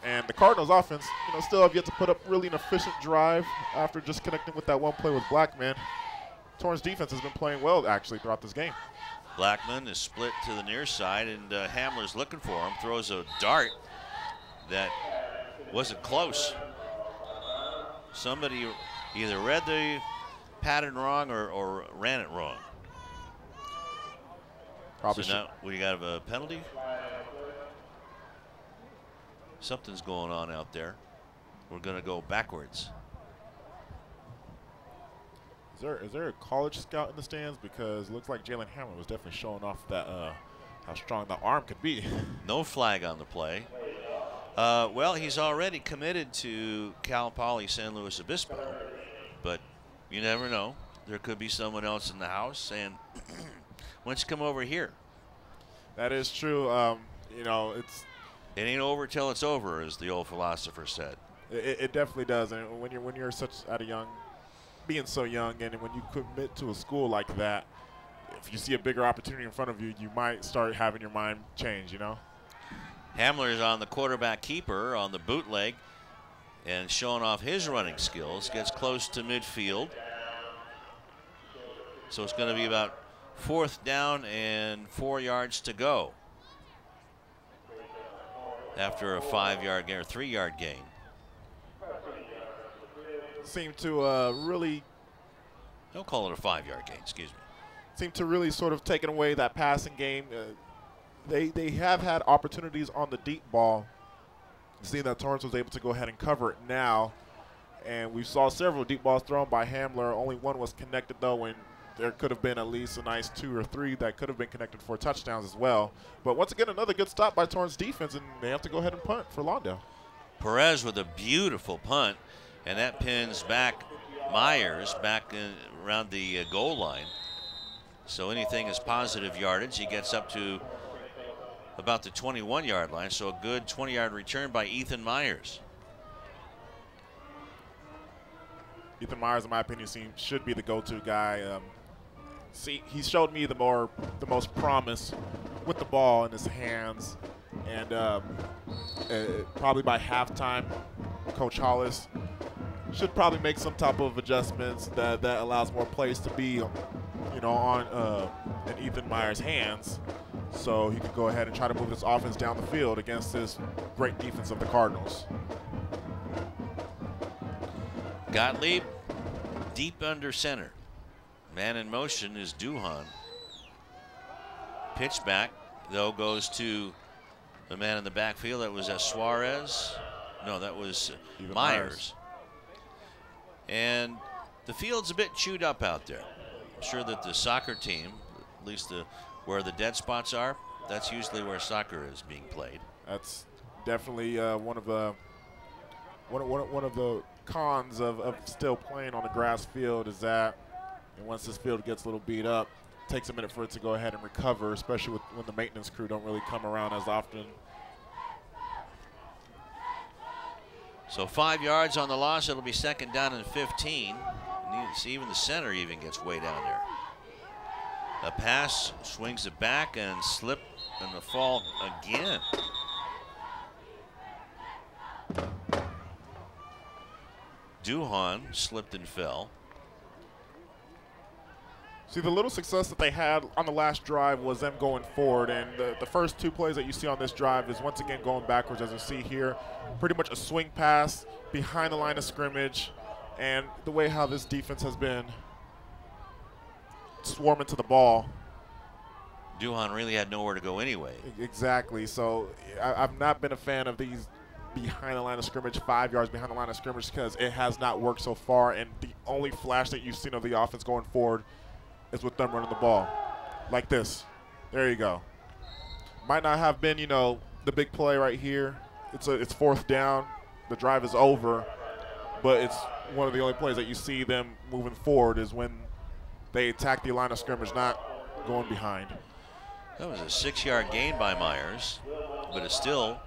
And the Cardinals offense, still have yet to put up really an efficient drive after just connecting with that one play with Blackman. Torrance defense has been playing well, actually, throughout this game. Blackman is split to the near side, and Hamler's looking for him. Throws a dart that wasn't close. Somebody either read the pattern wrong or ran it wrong. Probably so now we got a penalty. Something's going on out there. We're going to go backwards. Is there a college scout in the stands? Because it looks like Jalen Hamler was definitely showing off that how strong the arm could be. No flag on the play. Well, he's already committed to Cal Poly San Luis Obispo, but you never know. There could be someone else in the house, and why don't you come over here? That is true. You know, it ain't over till it's over, as the old philosopher said. It definitely does, and when you're being so young, and when you commit to a school like that, if you see a bigger opportunity in front of you, you might start having your mind change. You know. Hamler is on the quarterback keeper on the bootleg and showing off his running skills. Gets close to midfield. So it's going to be about 4th down and 4 yards to go after a 5-yard gain or 3-yard gain. Seemed to really... Don't call it a 5-yard gain, excuse me. Seemed to really sort of taken away that passing game. They have had opportunities on the deep ball. Seeing that Torrance was able to go ahead and cover it now. And we saw several deep balls thrown by Hamler. Only one was connected, though, and there could have been at least a nice 2 or 3 that could have been connected for touchdowns as well. But once again, another good stop by Torrance defense, and they have to go ahead and punt for Lawndale. Perez with a beautiful punt, and that pins back Myers back around the goal line. So anything is positive yardage. He gets up to about the 21-yard line, so a good 20-yard return by Ethan Myers. Ethan Myers, in my opinion, should be the go-to guy. He showed me the most promise with the ball in his hands, and probably by halftime, Coach Hollis should probably make some type of adjustments that allows more plays to be, on in Ethan Myers' hands, so he can go ahead and try to move this offense down the field against this great defense of the Cardinals. Gottlieb deep under center. Man in motion is Duhan. Pitch back, though, goes to the man in the backfield. That was Suarez. No, that was Myers. And the field's a bit chewed up out there. I'm sure that the soccer team, at least where the dead spots are, that's usually where soccer is being played. That's definitely one of the cons of still playing on a grass field is that, and once this field gets a little beat up, it takes a minute for it to go ahead and recover, especially when the maintenance crew don't really come around as often. So 5 yards on the loss. It'll be 2nd down and 15. Even the center even gets way down there. The pass, swings it back and slip and the fall again. Duhan slipped and fell. See, the little success that they had on the last drive was them going forward, and the first 2 plays that you see on this drive is once again going backwards, as you see here. Pretty much a swing pass behind the line of scrimmage, and the way how this defense has been swarming to the ball. Duhan really had nowhere to go anyway. Exactly. So I've not been a fan of these behind the line of scrimmage, 5 yards behind the line of scrimmage, because it has not worked so far, and the only flash that you've seen of the offense going forward is with them running the ball like this. There you go. Might not have been, the big play right here. It's 4th down. The drive is over, but it's one of the only plays that you see them moving forward is when they attack the line of scrimmage, not going behind. That was a 6-yard gain by Myers, but it's still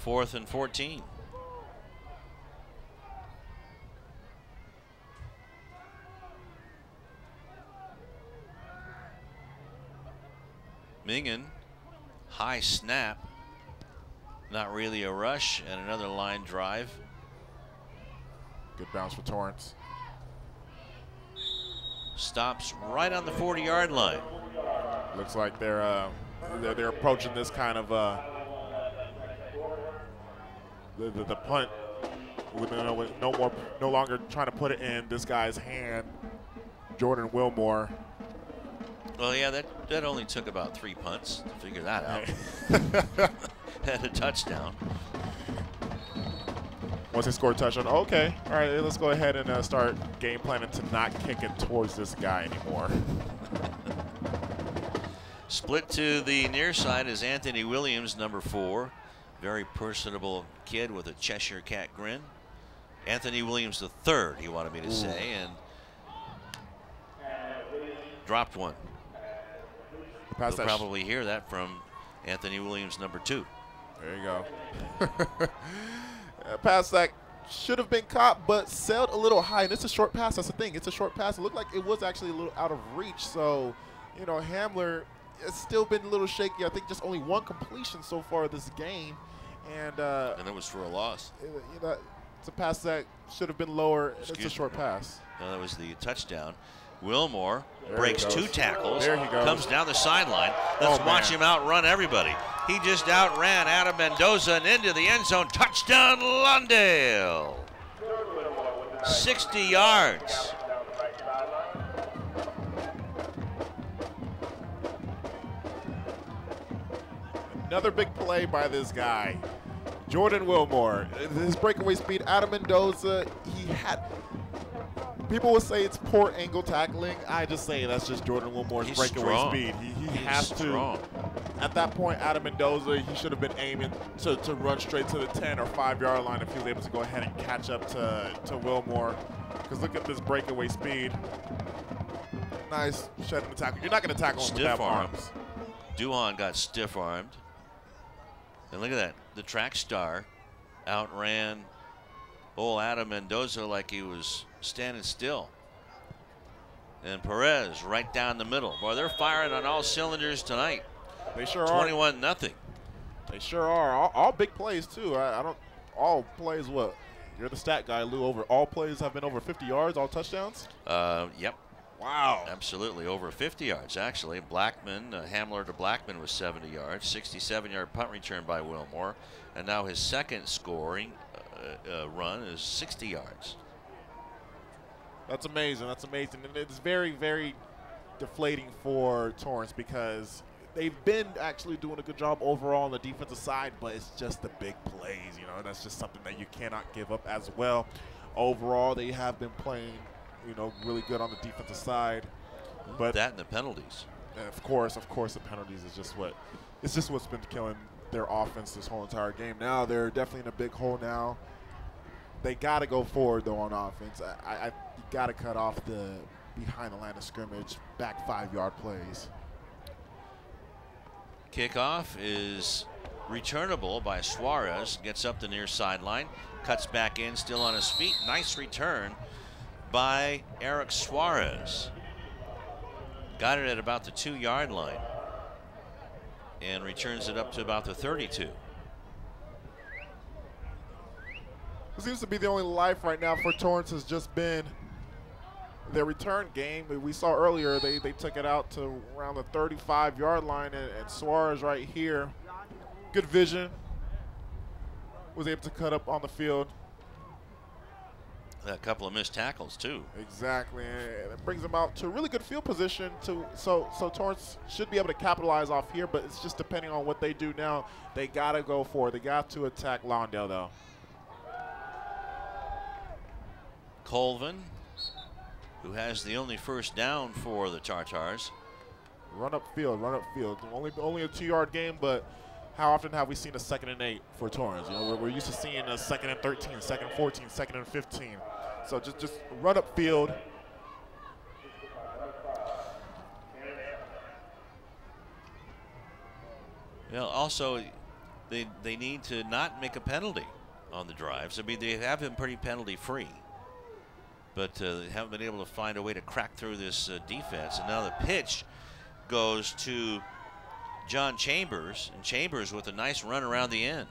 4th and 14. Mingen, high snap, not really a rush, and another line drive. Good bounce for Torrance. Stops right on the 40-yard line. Looks like they're approaching this kind of the punt with no longer trying to put it in this guy's hand, Jordan Wilmore. Well, yeah, that only took about 3 punts to figure that out. Had a touchdown. Once they scored a touchdown, okay, all right, let's go ahead and start game planning to not kick it towards this guy anymore. Split to the near side is Anthony Williams, number 4. Very personable kid with a Cheshire Cat grin. Anthony Williams the third, he wanted me to say, and dropped one. You'll probably hear that from Anthony Williams, number 2. There you go. Pass that should have been caught, but sailed a little high. And it's a short pass. That's the thing. It's a short pass. It looked like it was actually a little out of reach. So, you know, Hamler has still been a little shaky. I think just only 1 completion so far this game. And it was for a loss. You know, it's a pass that should have been lower. And it's a short pass. No, that was the touchdown. Wilmore breaks 2 tackles, there he goes. Comes down the sideline. Let's watch him outrun everybody. He just outran Adam Mendoza and into the end zone. Touchdown, Lawndale. 60 yards. Another big play by this guy, Jordan Wilmore. His breakaway speed, Adam Mendoza, he had... People would say it's poor angle tackling. I just say that's just Jordan Wilmore's breakaway speed. He has to. At that point, Adam Mendoza, he should have been aiming to run straight to the 10 or 5-yard line if he was able to go ahead and catch up to Wilmore. Because look at this breakaway speed. Nice shedding the tackle. You're not going to tackle him with that arms. Duhan got stiff-armed. And look at that. The track star outran old Adam Mendoza like he was standing still. And Perez right down the middle. Boy, they're firing on all cylinders tonight. They sure are. 21-0. They sure are. All big plays too. I don't. All plays. What? You're the stat guy, Lou. All plays have been over 50 yards. All touchdowns. Yep. Wow. Absolutely over 50 yards actually. Blackman, Hamler to Blackman was 70 yards. 67-yard punt return by Wilmore, and now his second scoring run is 60 yards. That's amazing. That's amazing. And it's very, very deflating for Torrance because they've been actually doing a good job overall on the defensive side, but it's just the big plays. You know, that's just something that you cannot give up as well. Overall, they have been playing, you know, really good on the defensive side. But that and the penalties. And of course, the penalties is just what's been killing their offense this whole entire game. Now they're definitely in a big hole now. They got to go forward, though, on offense. You got to cut off the behind the line of scrimmage, back 5-yard plays. Kickoff is returnable by Suarez. Gets up the near sideline, cuts back in, still on his feet. Nice return by Eric Suarez. Got it at about the 2-yard line and returns it up to about the 32. It seems to be the only life right now for Torrance has just been their return game. We saw earlier they took it out to around the 35-yard line, and Suarez right here, good vision, was able to cut up on the field. A couple of missed tackles too. Exactly, and it brings them out to a really good field position. So Torrance should be able to capitalize off here, but it's just depending on what they do now. They got to go for it. They got to attack Lawndale though. Colvin, who has the only first down for the Tartars. Run up field. Only a 2-yard game, but how often have we seen a 2nd and 8 for Torrance? You know, we're used to seeing a 2nd and 13, 2nd and 14, 2nd and 15. So just run up field. You know, also, they need to not make a penalty on the drives. I mean, they have been pretty penalty free, but they haven't been able to find a way to crack through this defense. And now the pitch goes to John Chambers, and Chambers with a nice run around the end.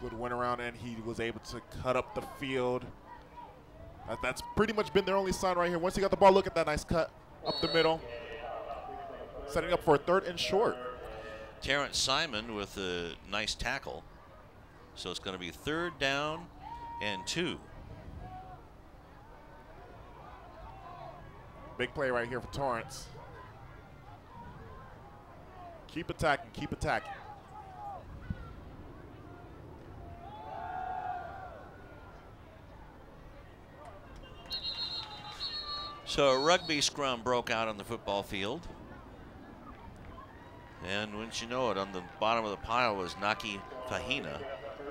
Good win around, and he was able to cut up the field. That's pretty much been their only sign right here. Once he got the ball, look at that nice cut up the middle. setting up for a 3rd and short. Torrance Simon with a nice tackle. So it's going to be 3rd down and 2. Big play right here for Torrance. Keep attacking, keep attacking. So a rugby scrum broke out on the football field. And wouldn't you know it, on the bottom of the pile was Naki Fahina,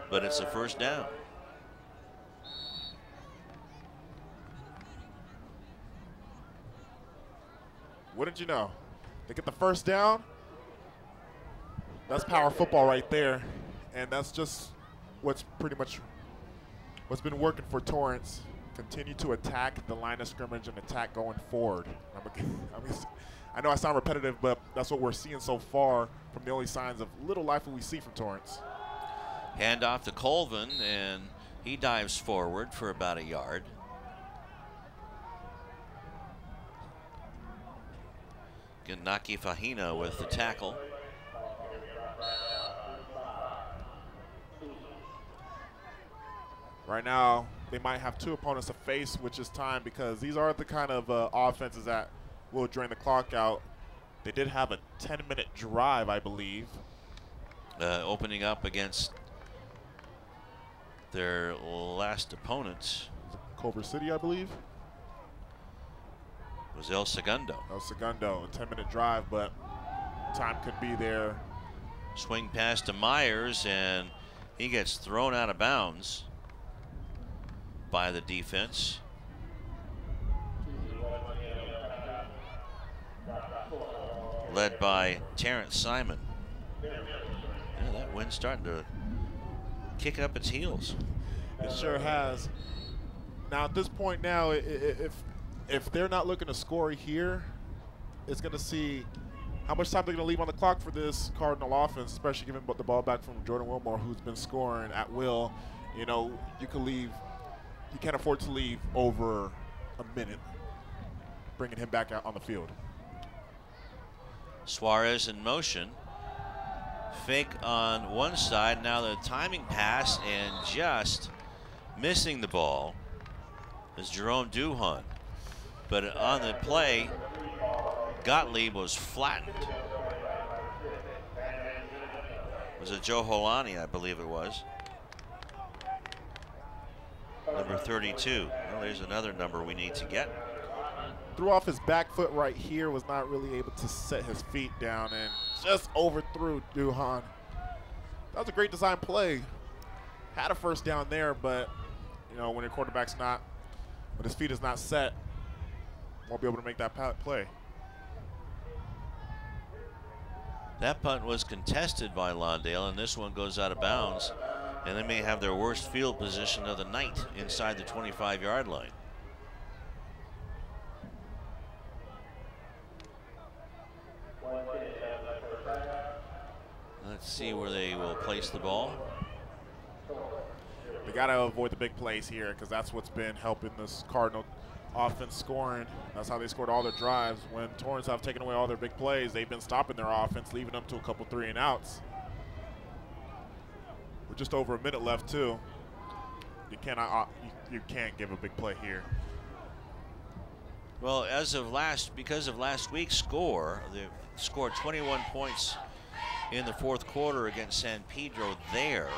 but it's a 1st down. Wouldn't you know? They get the 1st down. That's power football right there. And that's just what's pretty much what's been working for Torrance. Continue to attack the line of scrimmage and attack going forward. I know I sound repetitive, but that's what we're seeing so far from the only signs of little life that we see from Torrance. Hand off to Colvin, and he dives forward for about a yard. Naki Fahina with the tackle. Right now, they might have 2 opponents to face, which is time, because these are the kind of offenses that will drain the clock out. They did have a 10-minute drive, I believe. Opening up against their last opponent. Culver City, I believe. Was El Segundo. El Segundo, a 10-minute drive, but time could be there. Swing pass to Myers, and he gets thrown out of bounds by the defense. Led by Torrance Simon. Yeah, that wind's starting to kick up its heels. It sure has. Now at this point now, if they're not looking to score here, it's going to see how much time they're going to leave on the clock for this Cardinal offense, especially given the ball back from Jordan Wilmore, who's been scoring at will. You know, you can't afford to leave over a minute, bringing him back out on the field. Suarez in motion. Fake on one side. Now the timing pass, and just missing the ball is Jerome Duhon. But on the play, Gottlieb was flattened. Was it Joe Holani, I believe it was. Number 32. Well, there's another number we need to get. Threw off his back foot right here, was not really able to set his feet down, and just overthrew Duhon. That was a great design play. Had a 1st down there, but you know, when your quarterback's not, when his feet is not set, won't be able to make that play. That punt was contested by Lawndale, and this one goes out of bounds, and they may have their worst field position of the night inside the 25-yard line. Let's see where they will place the ball. They got to avoid the big plays here, because that's what's been helping this Cardinal offense scoring. That's how they scored all their drives. When Torrance have taken away all their big plays, they've been stopping their offense, leaving them to a couple 3-and-outs. With just over a minute left, too. You can't give a big play here. Well, because of last week's score, they scored 21 points in the 4th quarter against San Pedro there.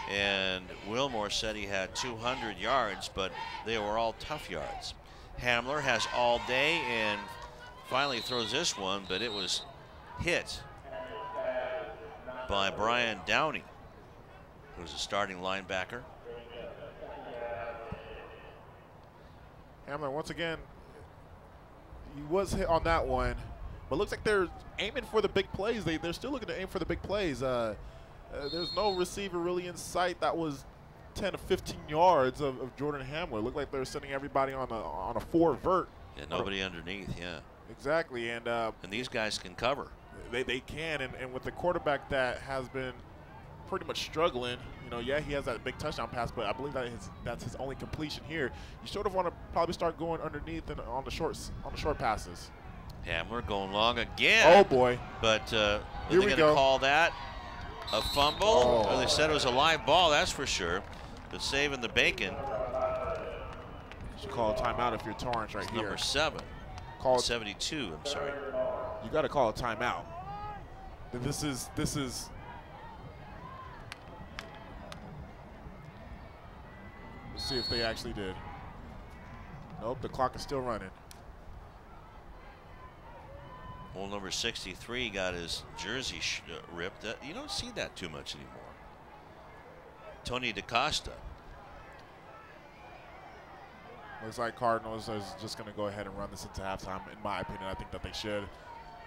And Wilmore said he had 200 yards, but they were all tough yards. Hamler has all day and finally throws this one, but it was hit by Brian Downey, who's a starting linebacker. Hamler, once again, he was hit on that one, but looks like they're aiming for the big plays. They're still looking to aim for the big plays. There's no receiver really in sight. That was 10 to 15 yards of Jordan Hamler. Looked like they're sending everybody on a 4 vert. Yeah, nobody underneath, yeah. Exactly, and these guys can cover. They can, and with the quarterback that has been pretty much struggling, you know, yeah, he has that big touchdown pass, but I believe that's his only completion here. You sort of want to probably start going underneath and on the short passes. Hamler going long again. Oh, boy. But they're Here we going to go. call that a fumble. Oh. Well, they said it was a live ball, that's for sure. But saving the bacon. Just call a timeout if you're Torrance right here. Number 7. Call 72, I'm sorry. You got to call a timeout. This is. Let's see if they actually did. Nope, the clock is still running. Well, number 63 got his jersey ripped. You don't see that too much anymore. Tony DaCosta. Looks like Cardinals is just going to go ahead and run this into halftime. In my opinion, I think that they should.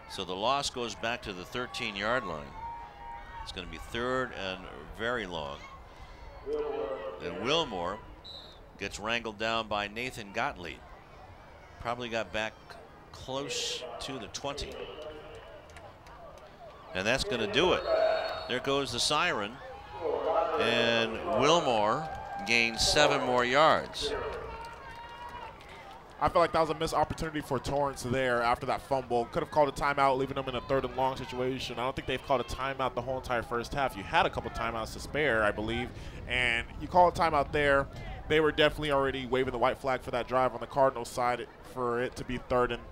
So the loss goes back to the 13-yard line. It's going to be 3rd and very long. And Wilmore gets wrangled down by Nathan Gottlieb. Probably got back close to the 20. And that's going to do it. There goes the siren. And Wilmore gains 7 more yards. I feel like that was a missed opportunity for Torrance there after that fumble. Could have called a timeout, leaving them in a 3rd and long situation. I don't think they've called a timeout the whole entire first half. You had a couple timeouts to spare, I believe, and you call a timeout there. They were definitely already waving the white flag for that drive on the Cardinals side for it to be 3rd and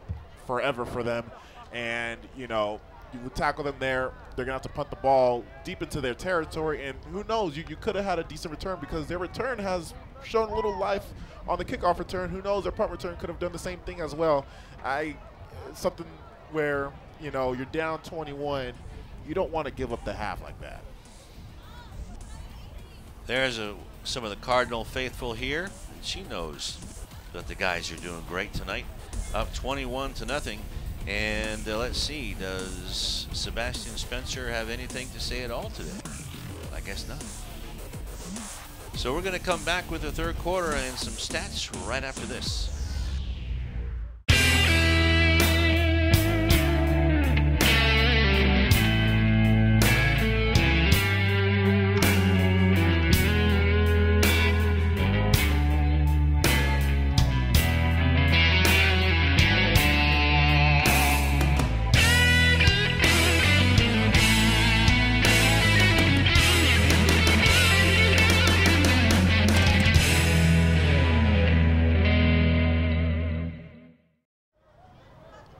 forever for them. And, you know, you would tackle them there. They're going to have to punt the ball deep into their territory. And who knows, you could have had a decent return because their return has shown a little life on the kickoff return. Who knows, their punt return could have done the same thing as well. Something where, you know, you're down 21. You don't want to give up the half like that. There's some of the Cardinal faithful here. She knows that the guys are doing great tonight. Up 21-0. And let's see, does Sebastian Spencer have anything to say at all today? I guess not. So we're going to come back with the 3rd quarter and some stats right after this.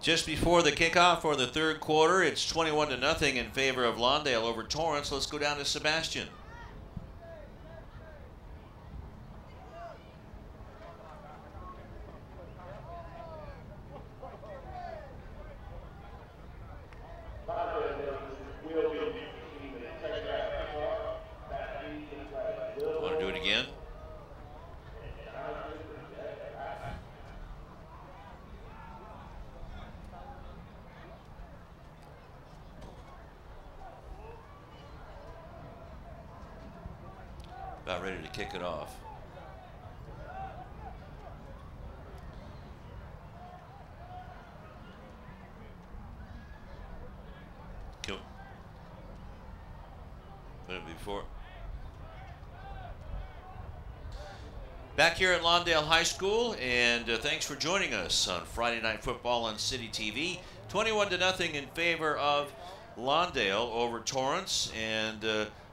Just before the kickoff for the 3rd quarter, it's 21-0 in favor of Lawndale over Torrance. Let's go down to Sebastian. Want to do it again? About ready to kick it off. Before. Back here at Lawndale High School, and thanks for joining us on Friday Night Football on City TV. 21-0 in favor of Lawndale over Torrance, and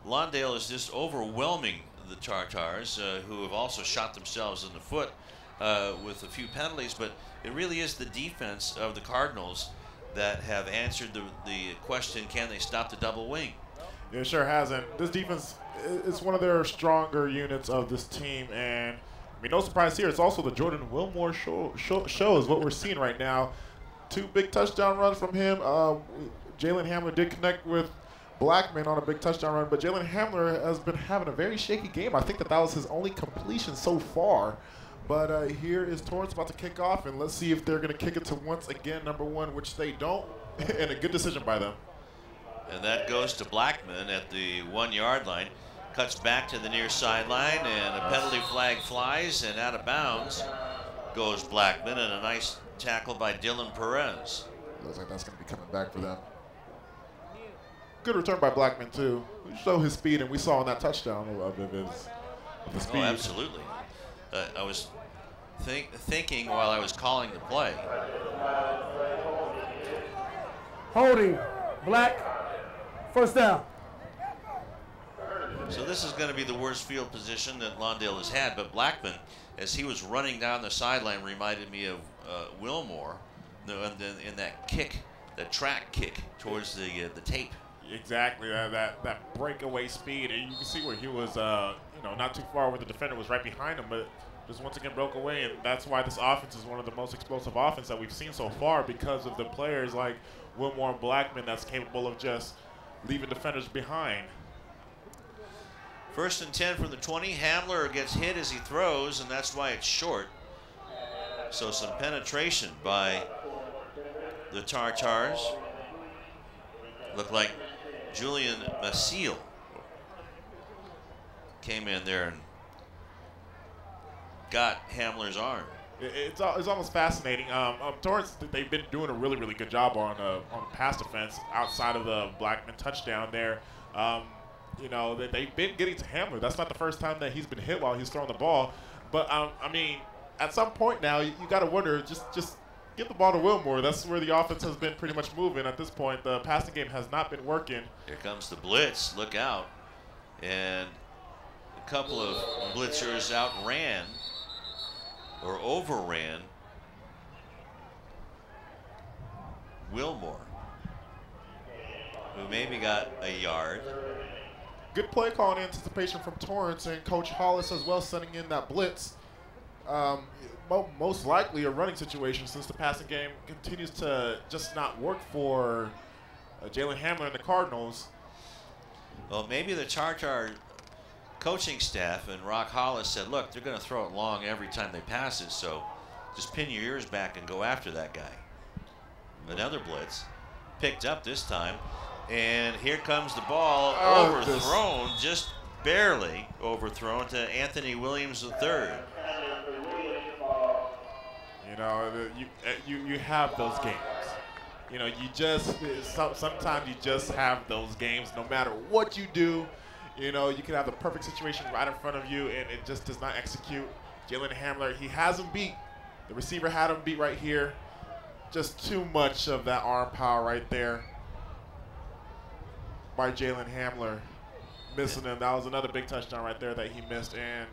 Lawndale is just overwhelming the Tartars, who have also shot themselves in the foot with a few penalties, but it really is the defense of the Cardinals that have answered the question, can they stop the double wing? It sure hasn't. This defense is one of their stronger units of this team, and I mean, no surprise here. It's also the Jordan Wilmore show is what we're seeing right now. 2 big touchdown runs from him. Jalen Hamler did connect with Blackman on a big touchdown run, but Jalen Hamler has been having a very shaky game. I think that was his only completion so far. But here is Torrance about to kick off, and let's see if they're going to kick it to once again, number 1, which they don't, and a good decision by them. And that goes to Blackman at the 1-yard line. Cuts back to the near sideline, and a penalty flag flies, and out of bounds goes Blackman, and a nice tackle by Dylan Perez. Looks like that's going to be coming back for them. Good return by Blackman, too. We showed his speed, and we saw on that touchdown of his speed. Oh, absolutely. I was thinking while I was calling the play. Holding. Black. First down. So this is going to be the worst field position that Lawndale has had, but Blackman, as he was running down the sideline, reminded me of Wilmore in that kick, that track kick towards the tape. Exactly, that breakaway speed, and you can see where he was, not too far where the defender was right behind him, but just once again broke away, and that's why this offense is one of the most explosive offense that we've seen so far, because of the players like Wilmore and Blackman that's capable of just leaving defenders behind. 1st and 10 from the 20. Hamler gets hit as he throws, and that's why it's short. So some penetration by the Tartars. Looked like Julian Maciel came in there and got Hamler's arm. It's almost fascinating. Torrance, they've been doing a really, really good job on pass defense outside of the Blackman touchdown there. They've been getting to Hamler. That's not the first time that he's been hit while he's throwing the ball. But, at some point now, you got to wonder, just get the ball to Wilmore. That's where the offense has been pretty much moving at this point. The passing game has not been working. Here comes the blitz. Look out. And a couple of blitzers outran or overran Wilmore, who maybe got a yard. Good play call and anticipation from Torrance and Coach Hollis as well, sending in that blitz. Most likely a running situation since the passing game continues to just not work for Jalen Hamler and the Cardinals. Well, maybe the Tartar coaching staff and Rock Hollis said, look, they're going to throw it long every time they pass it, so just pin your ears back and go after that guy. Another blitz, picked up this time. And here comes the ball, overthrown, just barely overthrown to Anthony Williams III. You have those games. Sometimes you just have those games no matter what you do. You can have the perfect situation right in front of you, and it just does not execute. Jalen Hamler, he has him beat. The receiver had him beat right here. Just too much of that arm power right there by Jalen Hamler, missing him. That was another big touchdown right there that he missed, and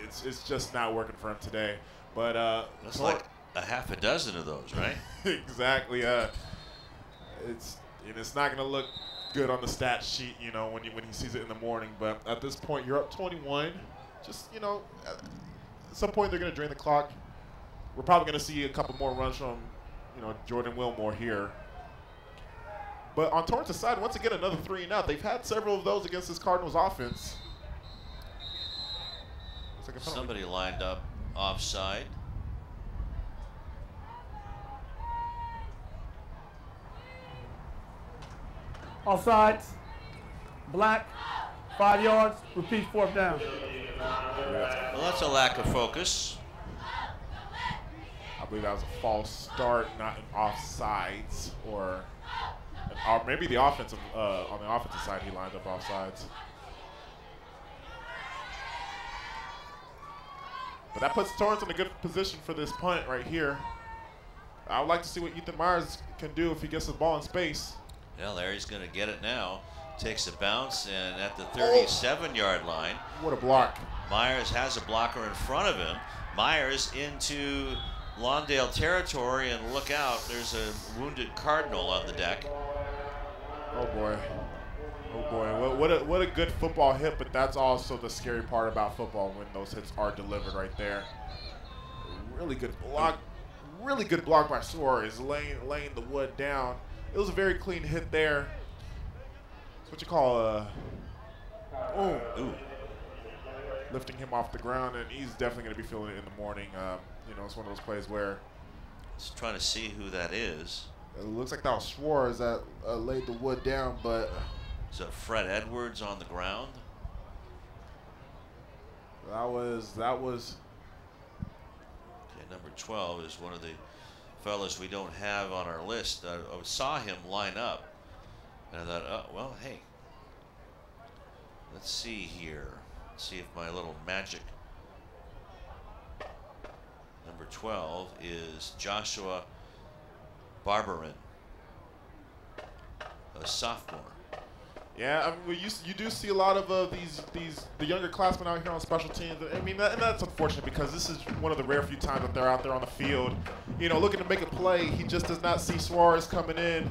it's just not working for him today. But it's like a half a dozen of those, right? Exactly. It's not going to look good on the stat sheet, when he sees it in the morning. But at this point, you're up 21. Just at some point they're going to drain the clock. We're probably going to see a couple more runs from Jordan Wilmore here. But on Torrance's side, once again, another 3 and out. They've had several of those against this Cardinals offense. Somebody lined up offside. Offsides. Black. 5 yards. Repeat 4th down. Well, that's a lack of focus. I believe that was a false start, not an offsides, or maybe the offensive on the offensive side he lined up offsides. But that puts Torrance in a good position for this punt right here. I would like to see what Ethan Myers can do if he gets the ball in space. Yeah, Larry's going to get it now. Takes a bounce, and at the 37-yard line. What a block. Myers has a blocker in front of him. Myers into Lawndale territory, and look out, there's a wounded Cardinal on the deck. Oh boy. Oh boy. What a good football hit, but that's also the scary part about football when those hits are delivered right there. Really good block. Really good block by Suarez, laying the wood down. It was a very clean hit there. It's what you call lifting him off the ground, and he's definitely going to be feeling it in the morning. It's one of those plays where just trying to see who that is. It looks like that was Suarez that laid the wood down, but is that Fred Edwards on the ground? That was. Okay, number 12 is one of the fellas we don't have on our list. I saw him line up, and I thought, oh, well, hey, let's see here. Let's see if my little magic. Number 12 is Joshua Barberin. a sophomore. Yeah, I mean, you do see a lot of the younger classmen out here on special teams. I mean, and that's unfortunate because this is one of the rare few times that they're out there on the field, you know, looking to make a play. He just does not see Suarez coming in,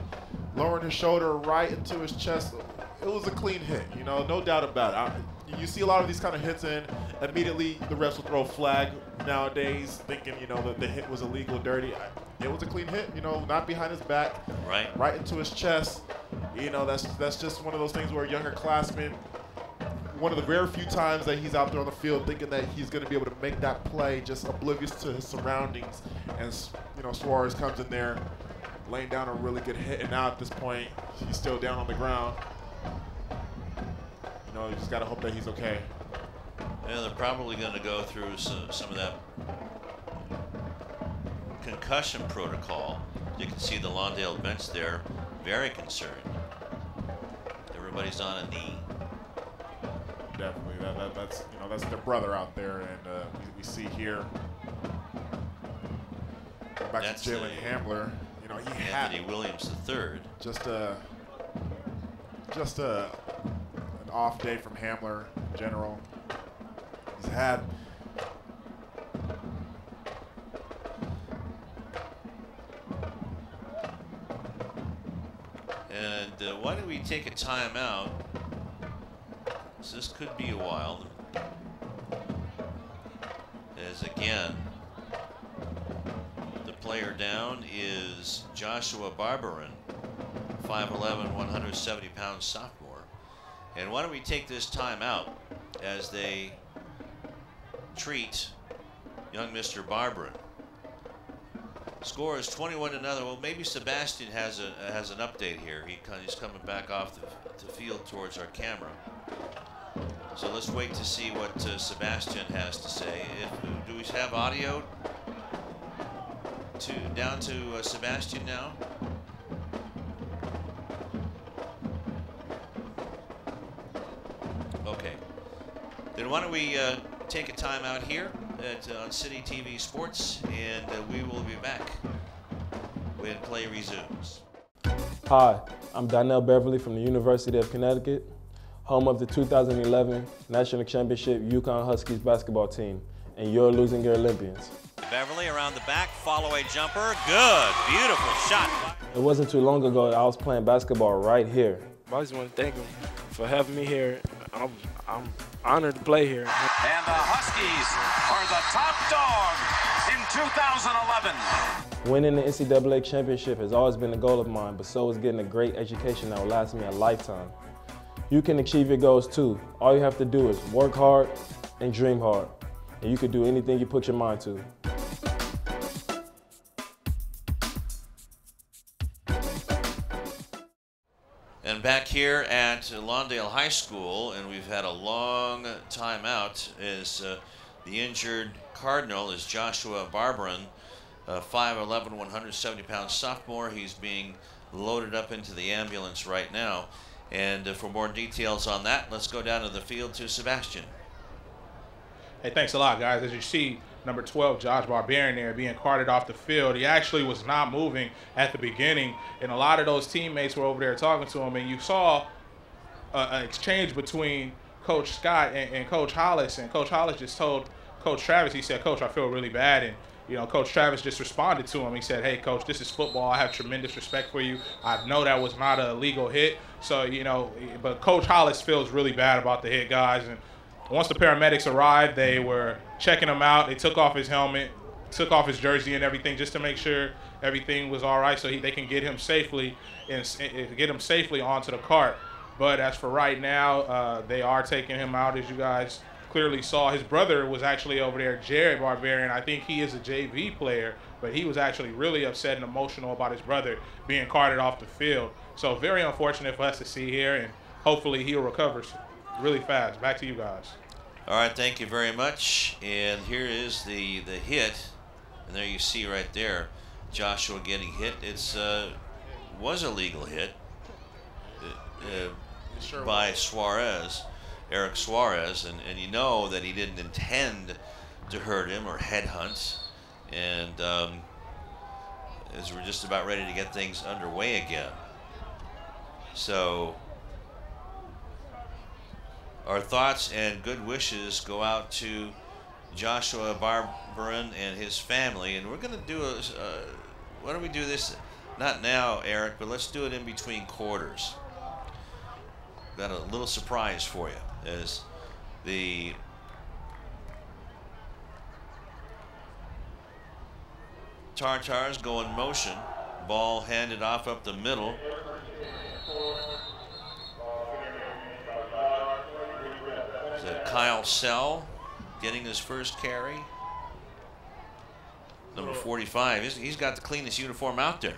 lowering his shoulder right into his chest. It was a clean hit, you know, no doubt about it. You see a lot of these kind of hits in, immediately the refs will throw a flag nowadays, thinking, you know, that the hit was illegal, dirty. It was a clean hit, you know, not behind his back, right into his chest. You know, that's just one of those things where a younger classman, one of the rare few times that he's out there on the field thinking that he's going to be able to make that play, just oblivious to his surroundings. And, you know, Suarez comes in there, laying down a really good hit, and now at this point, he's still down on the ground. You know, you just got to hope that he's okay. Yeah, they're probably going to go through some of that concussion protocol. You can see the Lawndale bench there, very concerned. Everybody's on a knee. Definitely, that's you know, that's their brother out there, and we see here. Go back to Jalen Hamler. You know, he had Anthony Williams III. Just an off day from Hamler in general. He's had. And why don't we take a timeout? So this could be a while. As again, the player down is Joshua Barberin, 5'11", 170-pound sophomore. And why don't we take this timeout as they treat young Mr. Barberin. Score is 21-0. Well, maybe Sebastian has an update here. He's coming back off the field towards our camera. So let's wait to see what Sebastian has to say. Do we have audio down to Sebastian now? Okay. Then why don't we take a time out here on City TV Sports, and we will be back when play resumes. Hi, I'm Donnell Beverly from the University of Connecticut, home of the 2011 National Championship UConn Huskies basketball team, and you're losing your Olympians. Beverly around the back, follow-away jumper, good, beautiful shot. It wasn't too long ago that I was playing basketball right here. I just want to thank him for having me here. I'm honored to play here. And the Huskies are the top dog in 2011. Winning the NCAA championship has always been a goal of mine, but so is getting a great education that will last me a lifetime. You can achieve your goals too. All you have to do is work hard and dream hard, and you can do anything you put your mind to. And back here at Lawndale High School, and we've had a long time out, as the injured Cardinal is Joshua Barberin, 5'11", 170-pound sophomore. He's being loaded up into the ambulance right now. And for more details on that, let's go down to the field to Sebastian. Hey, thanks a lot, guys. As you see, number 12, Josh Barberin there being carted off the field. He actually was not moving at the beginning, and a lot of those teammates were over there talking to him, and you saw an exchange between Coach Scott and Coach Hollis, and Coach Hollis just told Coach Travis, he said, "Coach, I feel really bad," and you know, Coach Travis just responded to him. He said, "Hey, Coach, this is football. I have tremendous respect for you. I know that was not a legal hit." So, you know, but Coach Hollis feels really bad about the hit, guys. And once the paramedics arrived, they were checking him out. They took off his helmet, took off his jersey and everything just to make sure everything was all right so they can get him safely onto the cart. But as for right now, they are taking him out, as you guys clearly saw. His brother was actually over there, Jared Barberin. I think he is a JV player, but he was actually really upset and emotional about his brother being carted off the field. So very unfortunate for us to see here, and hopefully he'll recover really fast. Back to you guys. All right, thank you very much. And here is the hit, and there you see right there, Joshua getting hit. It's was a legal hit by Suarez. Eric Suarez, and you know that he didn't intend to hurt him or headhunt. And as we're just about ready to get things underway again. So our thoughts and good wishes go out to Joshua Barbarin and his family. And we're going to do why don't we do this, not now, Eric, but let's do it in between quarters. Got a little surprise for you as the Tartars go in motion. Ball handed off up the middle. Is that Kyle Sell getting his first carry? Number 45. He's got the cleanest uniform out there.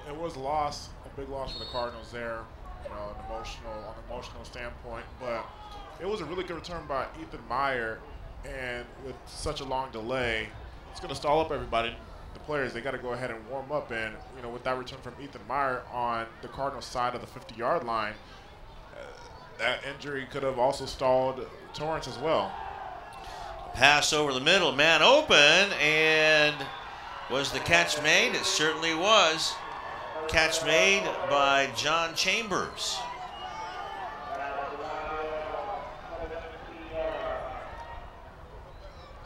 It was a loss, a big loss for the Cardinals there, you know, on an emotional standpoint. But it was a really good return by Ethan Meyer, and with such a long delay, it's going to stall up everybody. The players, they got to go ahead and warm up. And you know, with that return from Ethan Meyer on the Cardinals side of the 50-yard line, that injury could have also stalled Torrance as well. Pass over the middle, man open, and was the catch made? It certainly was. Catch made by John Chambers.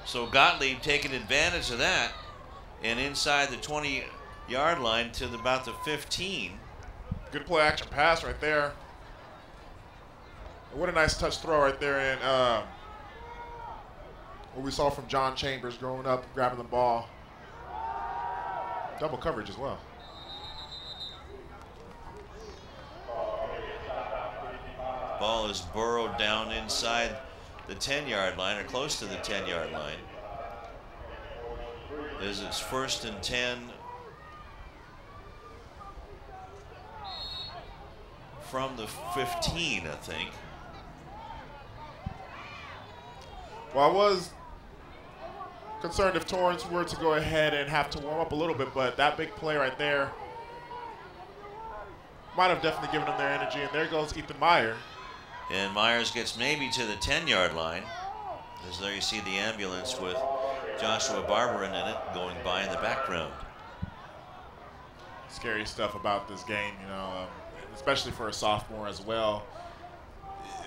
So Gottlieb taking advantage of that, and inside the 20-yard line to about the 15. Good play action pass right there. What a nice touch throw right there, and what we saw from John Chambers growing up, grabbing the ball. Double coverage as well. Ball is burrowed down inside the 10-yard line, or close to the 10-yard line. As it's 1st and 10 from the 15, I think. Well, I was concerned if Torrance were to go ahead and have to warm up a little bit, but that big play right there might have definitely given them their energy, and there goes Ethan Meyer. And Myers gets maybe to the 10-yard line, as there you see the ambulance with Joshua Barbarin in it going by in the background. Scary stuff about this game, you know, especially for a sophomore as well.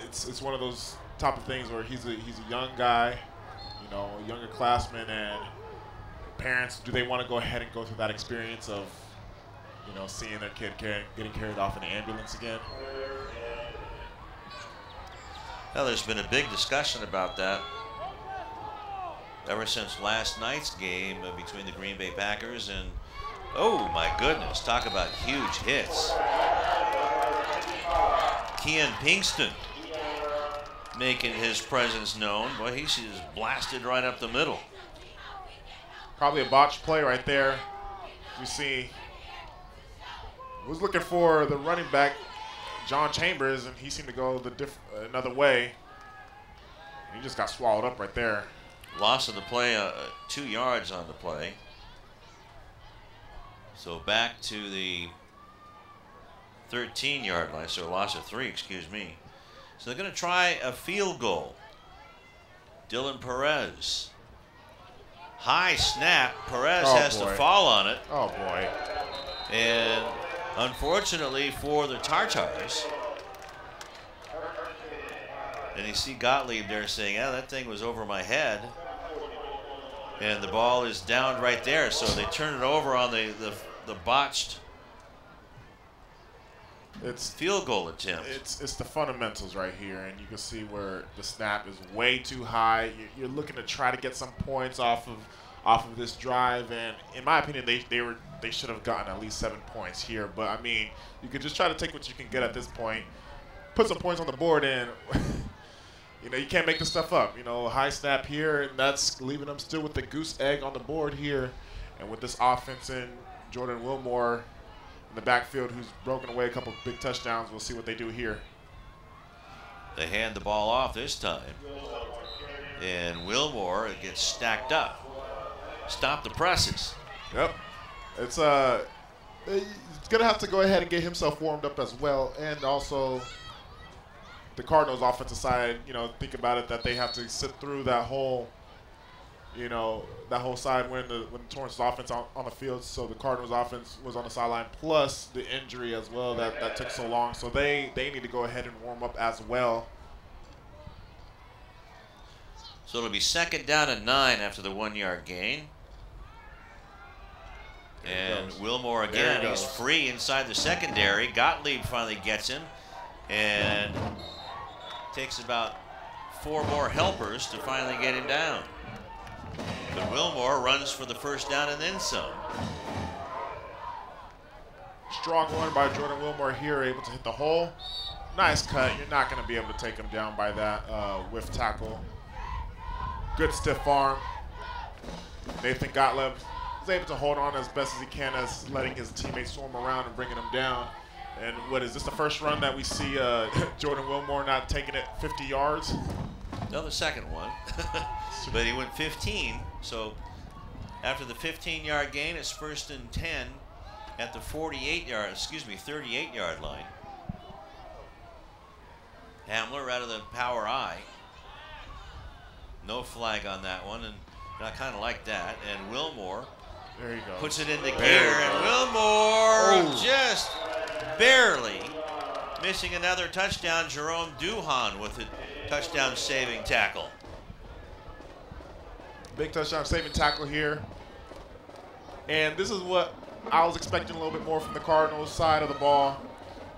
It's one of those type of things where he's a young guy, you know, a younger classman, and parents, do they want to go ahead and go through that experience of, you know, seeing their kid getting carried off in an ambulance again? Well, there's been a big discussion about that ever since last night's game between the Green Bay Packers and, oh my goodness, talk about huge hits. Kean Pinkston making his presence known. Boy, he's just blasted right up the middle. Probably a botched play right there. You see, was looking for the running back, John Chambers, and he seemed to go another way. He just got swallowed up right there. Loss of the play, 2 yards on the play. So back to the 13-yard line, so a loss of 3, excuse me. So they're going to try a field goal. Dylan Perez. High snap. Perez has to fall on it. Oh, boy. And unfortunately for the Tartars, and you see Gottlieb there saying, yeah, that thing was over my head. And the ball is down right there, so they turn it over on the botched field goal attempt. It's the fundamentals right here, and you can see where the snap is way too high. You're looking to try to get some points off of this drive, and in my opinion, they should have gotten at least 7 points here. But I mean, you could just try to take what you can get at this point, put some points on the board, and you know, you can't make this stuff up. You know, high snap here, and that's leaving them still with the goose egg on the board here, and with this offense and Jordan Wilmore in the backfield, who's broken away a couple of big touchdowns. We'll see what they do here. They hand the ball off this time, and Wilmore gets stacked up. Stop the presses. Yep. It's gonna have to go ahead and get himself warmed up as well, and also the Cardinals offensive side, you know, think about it, that they have to sit through that whole, you know, that whole side when the Torrance offense on the field. So the Cardinals offense was on the sideline, plus the injury as well that took so long. So they need to go ahead and warm up as well. So it'll be 2nd down and 9 after the 1-yard gain. And Wilmore again, he's free inside the secondary. Gottlieb finally gets him and takes about 4 more helpers to finally get him down. But Wilmore runs for the 1st down and then some. Strong one by Jordan Wilmore here, able to hit the hole. Nice cut. You're not going to be able to take him down by that whiff tackle. Good stiff arm. Nathan Gottlieb is able to hold on as best as he can, as letting his teammates swarm around and bringing him down. And what is this, the first run that we see Jordan Wilmore not taking it 50 yards? No, the second one. But he went 15. So after the 15-yard gain, it's 1st and 10 at the 38-yard line. Hamler out of the power I. No flag on that one, and I kind of like that. And Wilmore there you go. Puts it into gear, and Wilmore just barely missing another touchdown. Jerome Duhan with a touchdown-saving tackle. Big touchdown-saving tackle here. And this is what I was expecting a little bit more from the Cardinals side of the ball.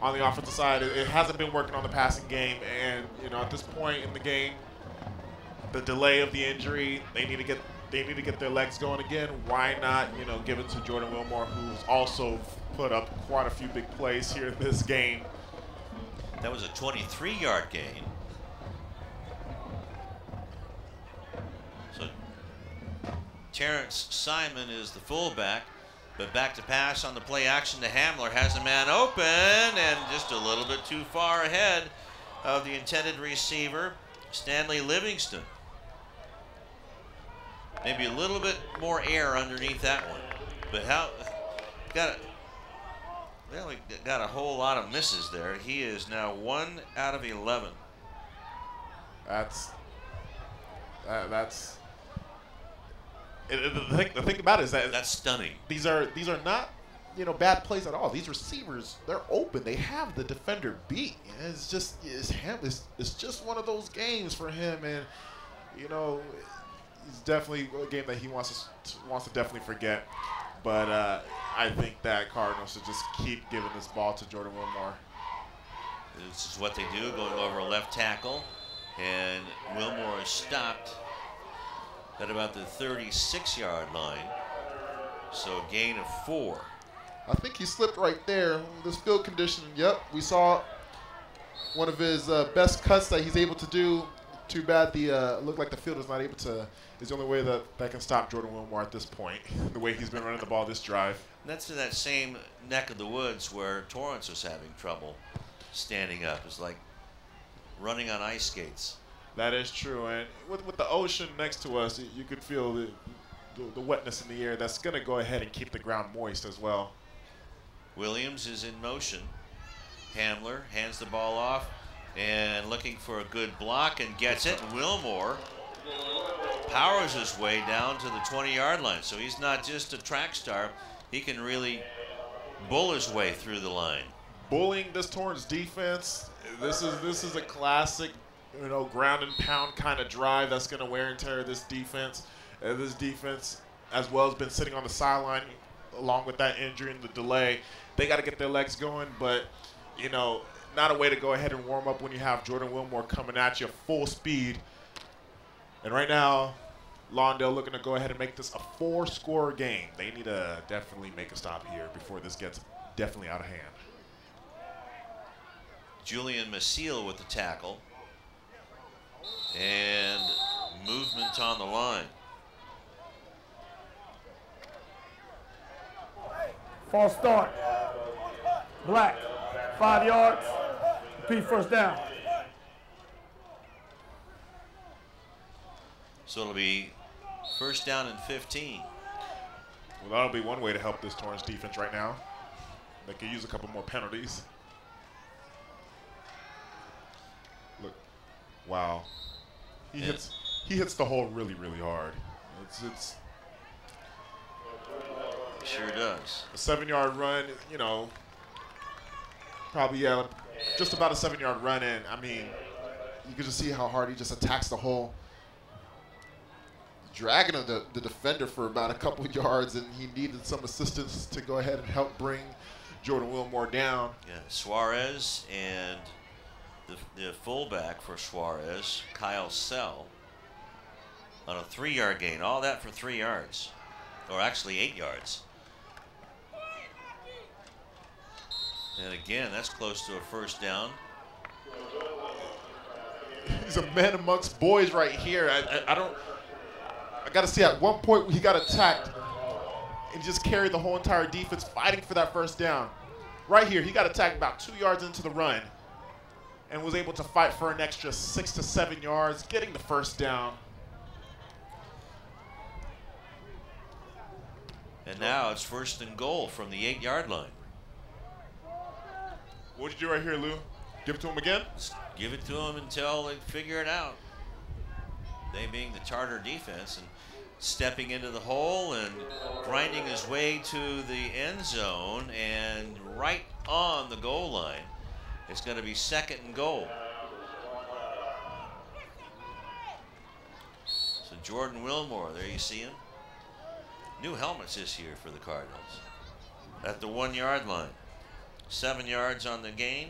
On the offensive side, it hasn't been working on the passing game, and you know, at this point in the game, the delay of the injury, they need to get their legs going again. Why not, you know, give it to Jordan Wilmore, who's also put up quite a few big plays here in this game. That was a 23-yard gain. So Terrence Simon is the fullback, but back to pass on the play action to Hamler. Has a man open and just a little bit too far ahead of the intended receiver, Stanley Livingston. Maybe a little bit more air underneath that one, but we got a whole lot of misses there. He is now 1 out of 11. The thing about it is that that's stunning. These are not, you know, bad plays at all. These receivers, they're open. They have the defender beat. It's just one of those games for him, and you know, it's definitely a game that he wants to definitely forget. But I think that Cardinals should just keep giving this ball to Jordan Wilmore. This is what they do, going over a left tackle, and Wilmore is stopped at about the 36-yard line. So a gain of 4. I think he slipped right there. This field condition, yep, we saw one of his best cuts that he's able to do. Too bad the looked like the field is not able to. Is the only way that can stop Jordan Wilmore at this point. The way he's been running the ball this drive. And that's in that same neck of the woods where Torrance was having trouble standing up. It's like running on ice skates. That is true, and with the ocean next to us, you could feel the wetness in the air. That's going to go ahead and keep the ground moist as well. Williams is in motion. Hamler hands the ball off and looking for a good block and gets it. And Wilmore powers his way down to the 20-yard line. So he's not just a track star. He can really bull his way through the line. Bullying this Torrance defense. This is a classic, you know, ground and pound kind of drive that's going to wear and tear this defense. This defense, as well, has been sitting on the sideline along with that injury and the delay. They got to get their legs going, but, you know, not a way to go ahead and warm up when you have Jordan Wilmore coming at you full speed. And right now, Lawndale looking to go ahead and make this a 4-score game. They need to definitely make a stop here before this gets definitely out of hand. Julian Maciel with the tackle. And movement on the line. False start. Black. 5 yards. Repeat, 1st down. So it'll be 1st down and 15. Well, that'll be one way to help this Torrance defense right now. They could use a couple more penalties. Look, wow. He hits the hole really, really hard. It's Sure does. a 7-yard run, you know, probably, yeah, just about a 7-yard run. And, I mean, you can just see how hard he just attacks the hole. Dragging the defender for about a couple yards, and he needed some assistance to go ahead and help bring Jordan Wilmore down. Yeah, Suarez and the fullback for Suarez, Kyle Sell, on a 3-yard gain. All that for 3 yards, or actually 8 yards. And again, that's close to a first down. He's a man amongst boys right here. I got to see at one point he got attacked and just carried the whole entire defense fighting for that first down. Right here, he got attacked about 2 yards into the run and was able to fight for an extra 6 to 7 yards, getting the first down. And now it's 1st and goal from the 8-yard line. What'd you do right here, Lou? Give it to him again? Just give it to them until they figure it out. They being the Tartar defense, and stepping into the hole and grinding his way to the end zone, and right on the goal line. It's going to be 2nd and goal. So Jordan Wilmore, there you see him. New helmets this year for the Cardinals. At the 1-yard line. 7 yards on the gain.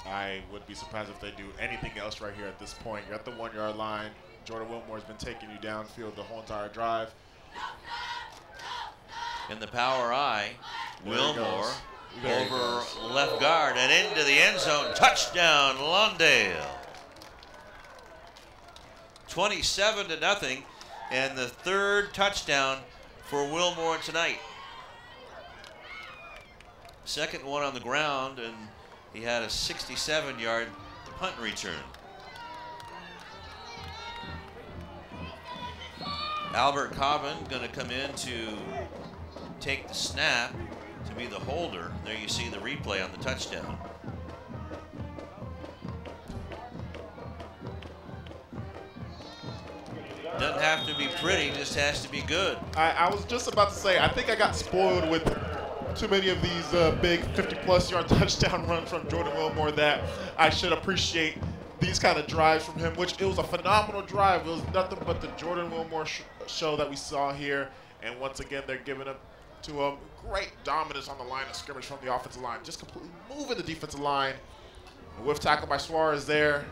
I would be surprised if they do anything else right here at this point. You're at the 1-yard line. Jordan Wilmore has been taking you downfield the whole entire drive. In the power eye, Wilmore over left guard and into the end zone. Touchdown, Lawndale. 27-0, and the 3rd touchdown for Wilmore tonight. 2nd one on the ground, and he had a 67-yard punt return. Albert Cobbin going to come in to take the snap, to be the holder. There you see the replay on the touchdown. Doesn't have to be pretty, just has to be good. I was just about to say, I think I got spoiled with too many of these big 50-plus yard touchdown runs from Jordan Wilmore that I should appreciate these kind of drives from him, which it was a phenomenal drive. It was nothing but the Jordan Wilmore show that we saw here. And once again, they're giving up to him. Great dominance on the line of scrimmage from the offensive line, just completely moving the defensive line. A whiff tackle by Suarez there.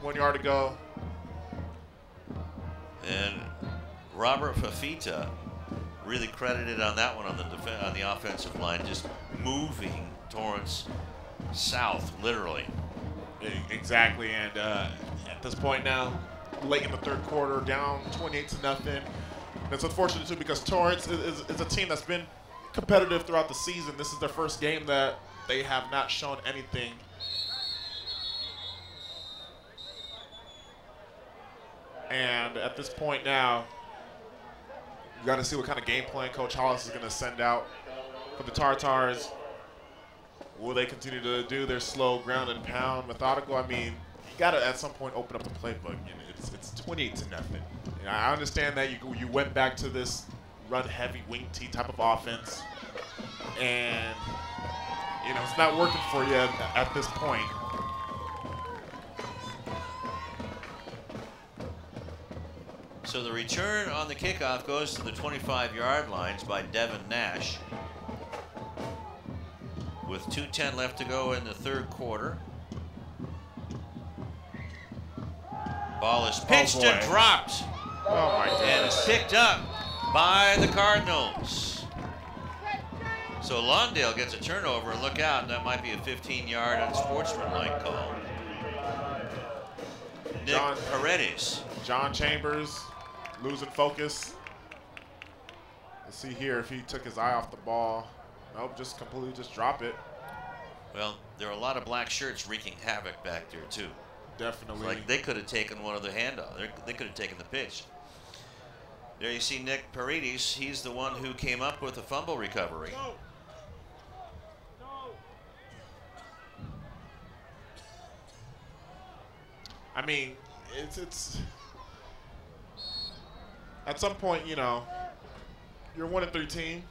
1 yard to go. And Robert Fafita really credited on that one on the offensive line, just moving Torrance south, literally. Exactly, and at this point now, late in the 3rd quarter, down 28-0. And it's unfortunate too because Torrance is a team that's been competitive throughout the season. This is their first game that they have not shown anything. And at this point now, you got to see what kind of game plan Coach Hollis is going to send out for the Tartars. Will they continue to do their slow ground and pound methodical? I mean, you got to at some point open up the playbook. It's 28-0. And I understand that you went back to this run-heavy wing T type of offense, and it's not working for you at this point. So the return on the kickoff goes to the 25-yard lines by Devin Nash. With 2:10 left to go in the 3rd quarter. Ball is pitched and dropped. Oh my goodness. And is picked up by the Cardinals. So Lawndale gets a turnover, and look out, that might be a 15-yard unsportsmanlike call. Nick Paredes. John Chambers losing focus. Let's see here if he took his eye off the ball. Nope, just completely just drop it. Well, there are a lot of black shirts wreaking havoc back there, too. Definitely. Like they could have taken one of the handoffs. They could have taken the pitch. There you see Nick Paredes. He's the one who came up with the fumble recovery. I mean, it's at some point, you know, you're a 1-3 team.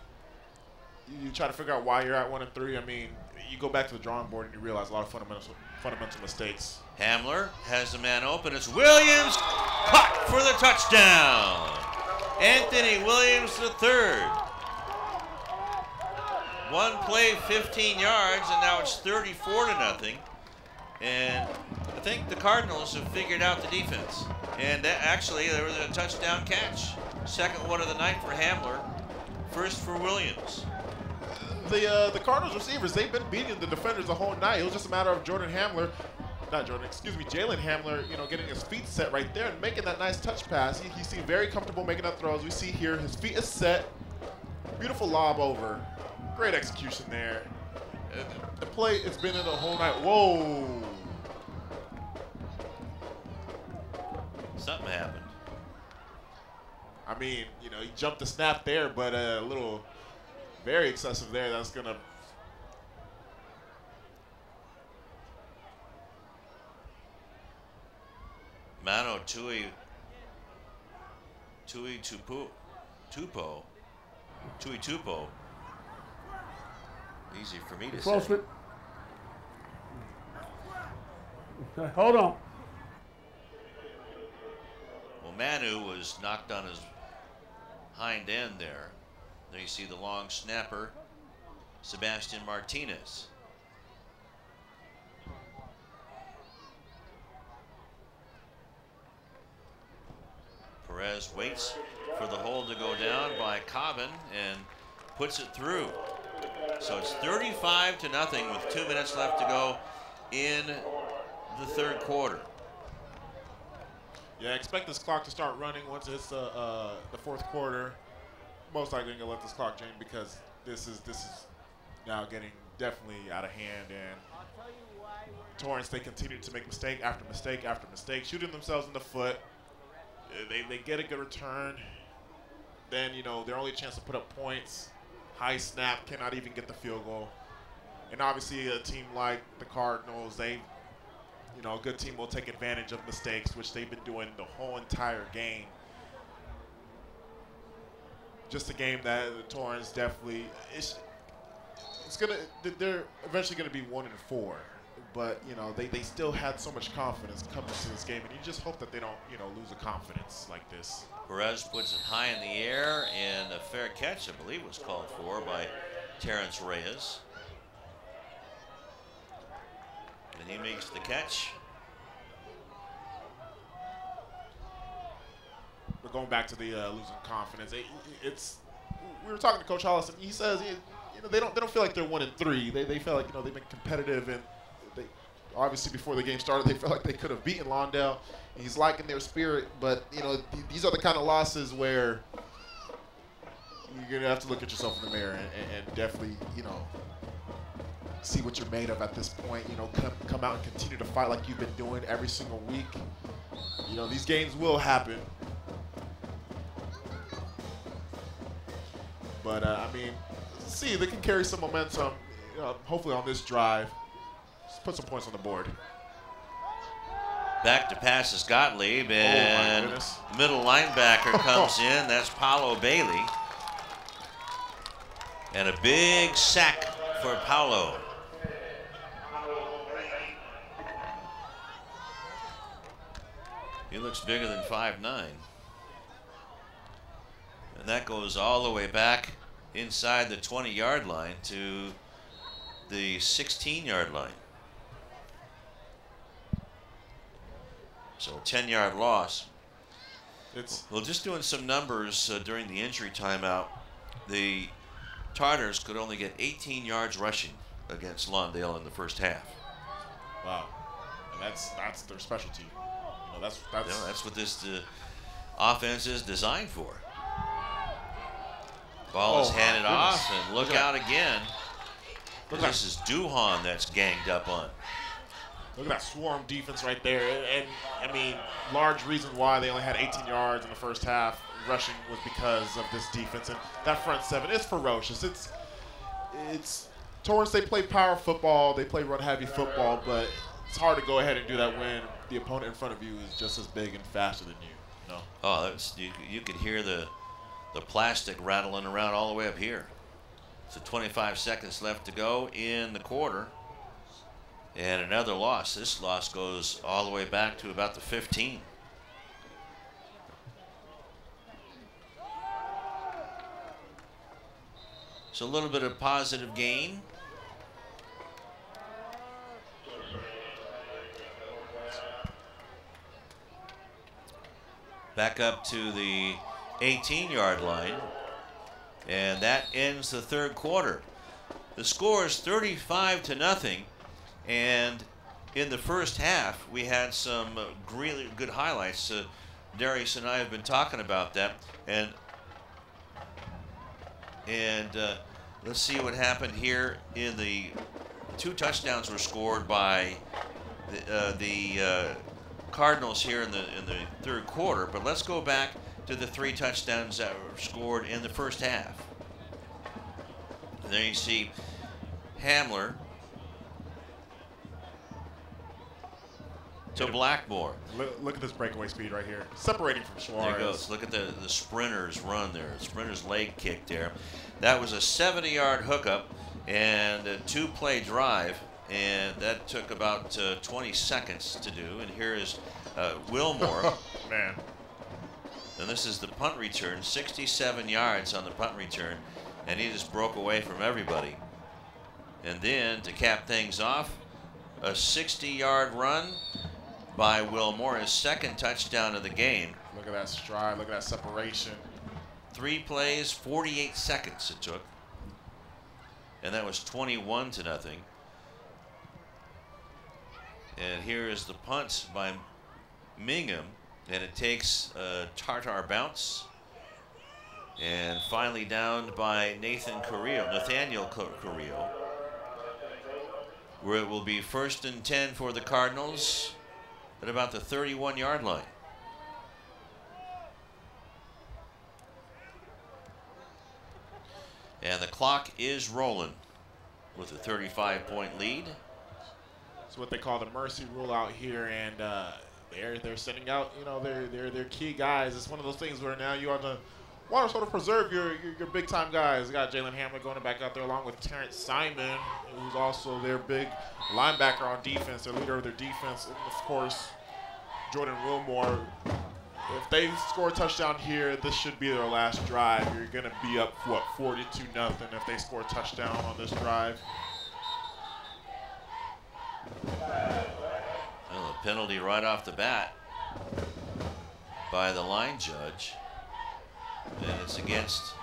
You try to figure out why you're at 1-3. I mean, you go back to the drawing board and you realize a lot of fundamental mistakes. Hamler has the man open. It's Williams, caught for the touchdown. Anthony Williams III. One play, 15 yards, and now it's 34-0. And I think the Cardinals have figured out the defense. And actually, there was a touchdown catch. Second one of the night for Hamler. First for Williams. The Cardinals receivers, they've been beating the defenders the whole night. It was just a matter of Jalen Hamler, you know, getting his feet set right there and making that nice touch pass. He seemed very comfortable making that throw. As we see here, his feet is set. Beautiful lob over. Great execution there. The play, it's been in the whole night. Whoa. Something happened. I mean, you know, he jumped the snap there, but a little very excessive there. That's going to Mano Tui Tupo. Easy for me to say. Okay, hold on. Well, Manu was knocked on his hind end there. There you see the long snapper, Sebastian Martinez. Perez waits for the hold to go down by Cobbin and puts it through. So it's 35-0 with 2 minutes left to go in the third quarter. Yeah, expect this clock to start running once it's the fourth quarter. Most likely going to let this clock drain because this is now getting definitely out of hand. And Torrance, they continue to make mistake after mistake after mistake, shooting themselves in the foot. They get a good return. Then, you know, their only chance to put up points. High snap, cannot even get the field goal. And obviously a team like the Cardinals, you know, a good team will take advantage of mistakes, which they've been doing the whole entire game. Just a game that the Torrance definitely, they're eventually gonna be 1-4. But, you know, they still had so much confidence coming into this game, and you just hope that they don't, you know, lose a confidence like this. Perez puts it high in the air, and a fair catch, I believe, was called for by Terrence Reyes. And he makes the catch. We're going back to the losing confidence. We were talking to Coach Hollis, and he says, you know, they don't feel like they're 1-3. They feel like, you know, they've been competitive, and they obviously before the game started, they felt like they could have beaten Lawndale. He's liking their spirit, but you know, these are the kind of losses where you're gonna have to look at yourself in the mirror and definitely, you know, see what you're made of at this point. You know, come out and continue to fight like you've been doing every single week. You know, these games will happen. But I mean, see, they can carry some momentum, hopefully on this drive. Just put some points on the board. Back to pass is Gottlieb, and middle linebacker comes in. That's Paulo Bailey. And a big sack for Paulo. He looks bigger than 5'9". And that goes all the way back inside the 20-yard line to the 16-yard line. So a 10-yard loss. Well, just doing some numbers during the injury timeout, the Tartars could only get 18 yards rushing against Lawndale in the first half. Wow, and that's their specialty. You know, that's what this offense is designed for. Ball is handed off, and look out again. This is Duhan that's ganged up on. Look at that swarm defense right there. And I mean, large reason why they only had 18 yards in the first half rushing was because of this defense. And that front seven is ferocious. It's Torrance, they play power football, they play run-heavy football, but it's hard to go ahead and do that when the opponent in front of you is just as big and faster than you. No. Oh, you could hear the plastic rattling around all the way up here. So 25 seconds left to go in the quarter. And another loss. This loss goes all the way back to about the 15. So a little bit of positive gain. Back up to the 18-yard line. And that ends the third quarter. The score is 35-0. And in the first half, we had some really good highlights. Darius and I have been talking about that. And let's see what happened here. In the 2 touchdowns were scored by the Cardinals here in the third quarter. But let's go back to the 3 touchdowns that were scored in the first half. And there you see Hamler to Blackmore. Look at this breakaway speed right here. Separating from Suarez. There it goes. Look at the sprinter's run there. The sprinter's leg kick there. That was a 70-yard hookup and a 2-play drive. And that took about 20 seconds to do. And here is Wilmore. Man. And this is the punt return. 67 yards on the punt return. And he just broke away from everybody. And then to cap things off, a 60-yard run by Wilmore, his second touchdown of the game. Look at that stride. Look at that separation. 3 plays, 48 seconds it took. And that was 21-0. And here is the punt by Mingham. And it takes a Tartar bounce. And finally downed by Nathaniel Carrillo. Where it will be 1st and 10 for the Cardinals at about the 31-yard line. And the clock is rolling with a 35-point lead. It's what they call the mercy rule out here, and they're sending out, you know, their key guys. It's one of those things where now you want to sort of preserve your big time guys. You got Jalen Hamler going back out there along with Terrence Simon, who's also their big linebacker on defense, their leader of their defense, and of course Jordan Wilmore. If they score a touchdown here, this should be their last drive. You're going to be up, what, 42-0 if they score a touchdown on this drive. Well, a penalty right off the bat by the line judge. And it's against